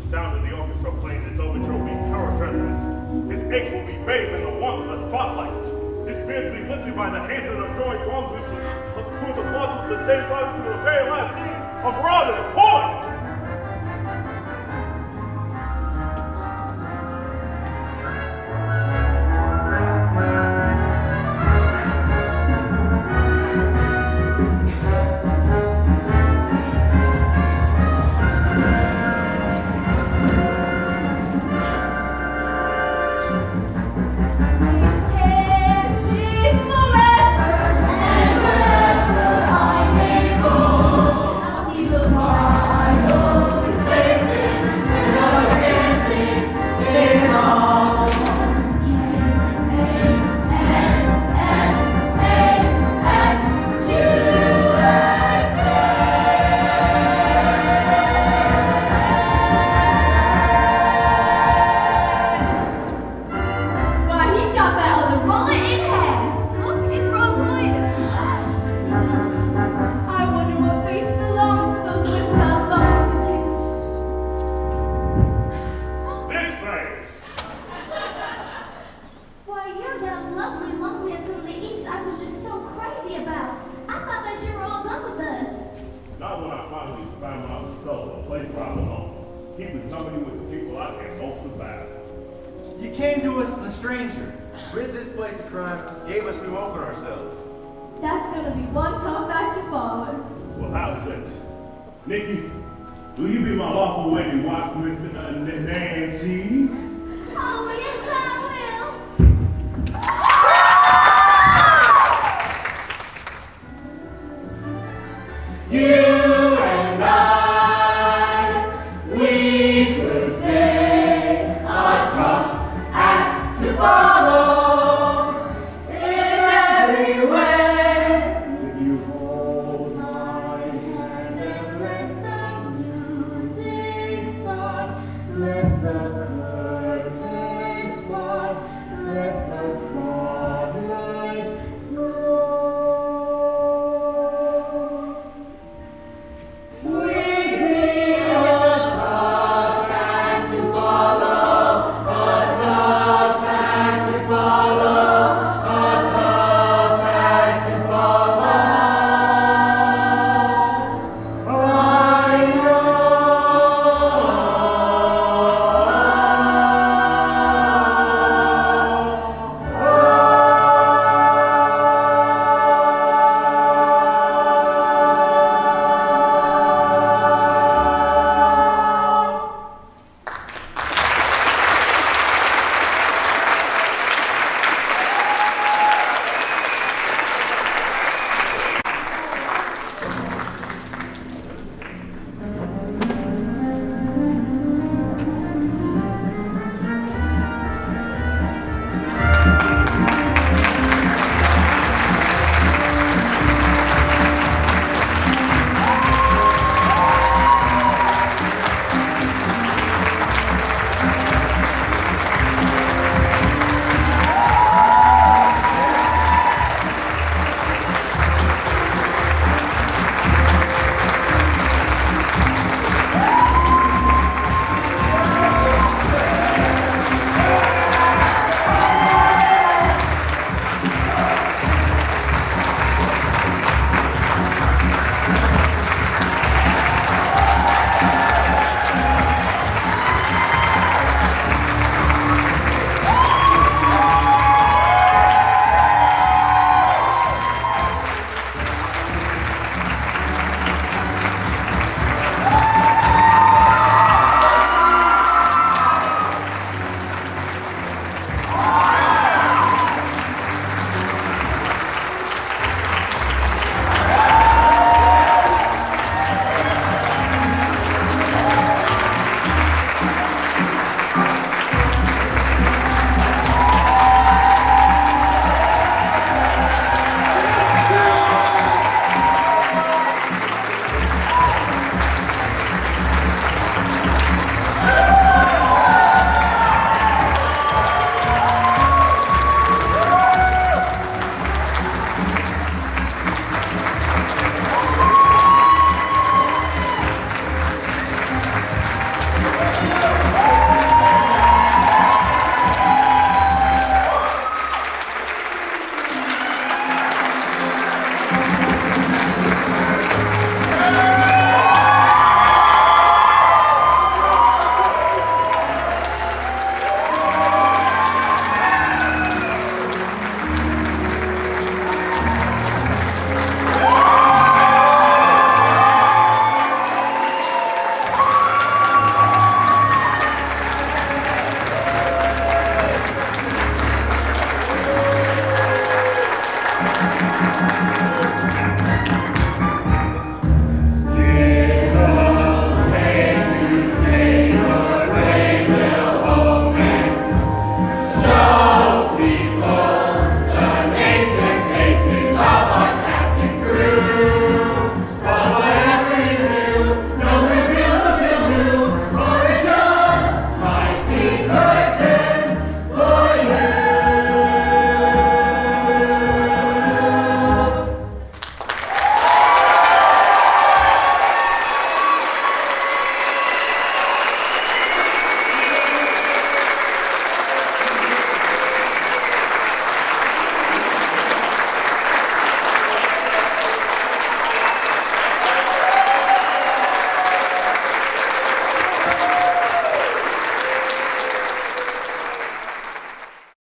The sound of the orchestra playing its overture will be pure adrenaline. His aches will be bathed in the warmth of the spotlight. His spirit will be lifted by the hands of the joy drums whose applause will sustain us to the very last scene of Robin Hood! You came to us as a stranger, rid this place of crime, gave us new hope in ourselves. That's gonna be one tough act to follow. Well, how's this? Nikki, will you be my lawful wedding wife, Mr. Nancy? Oh, yes, I You and I, we could say a tough act to follow in every way. If you hold my hand and let the music start, let the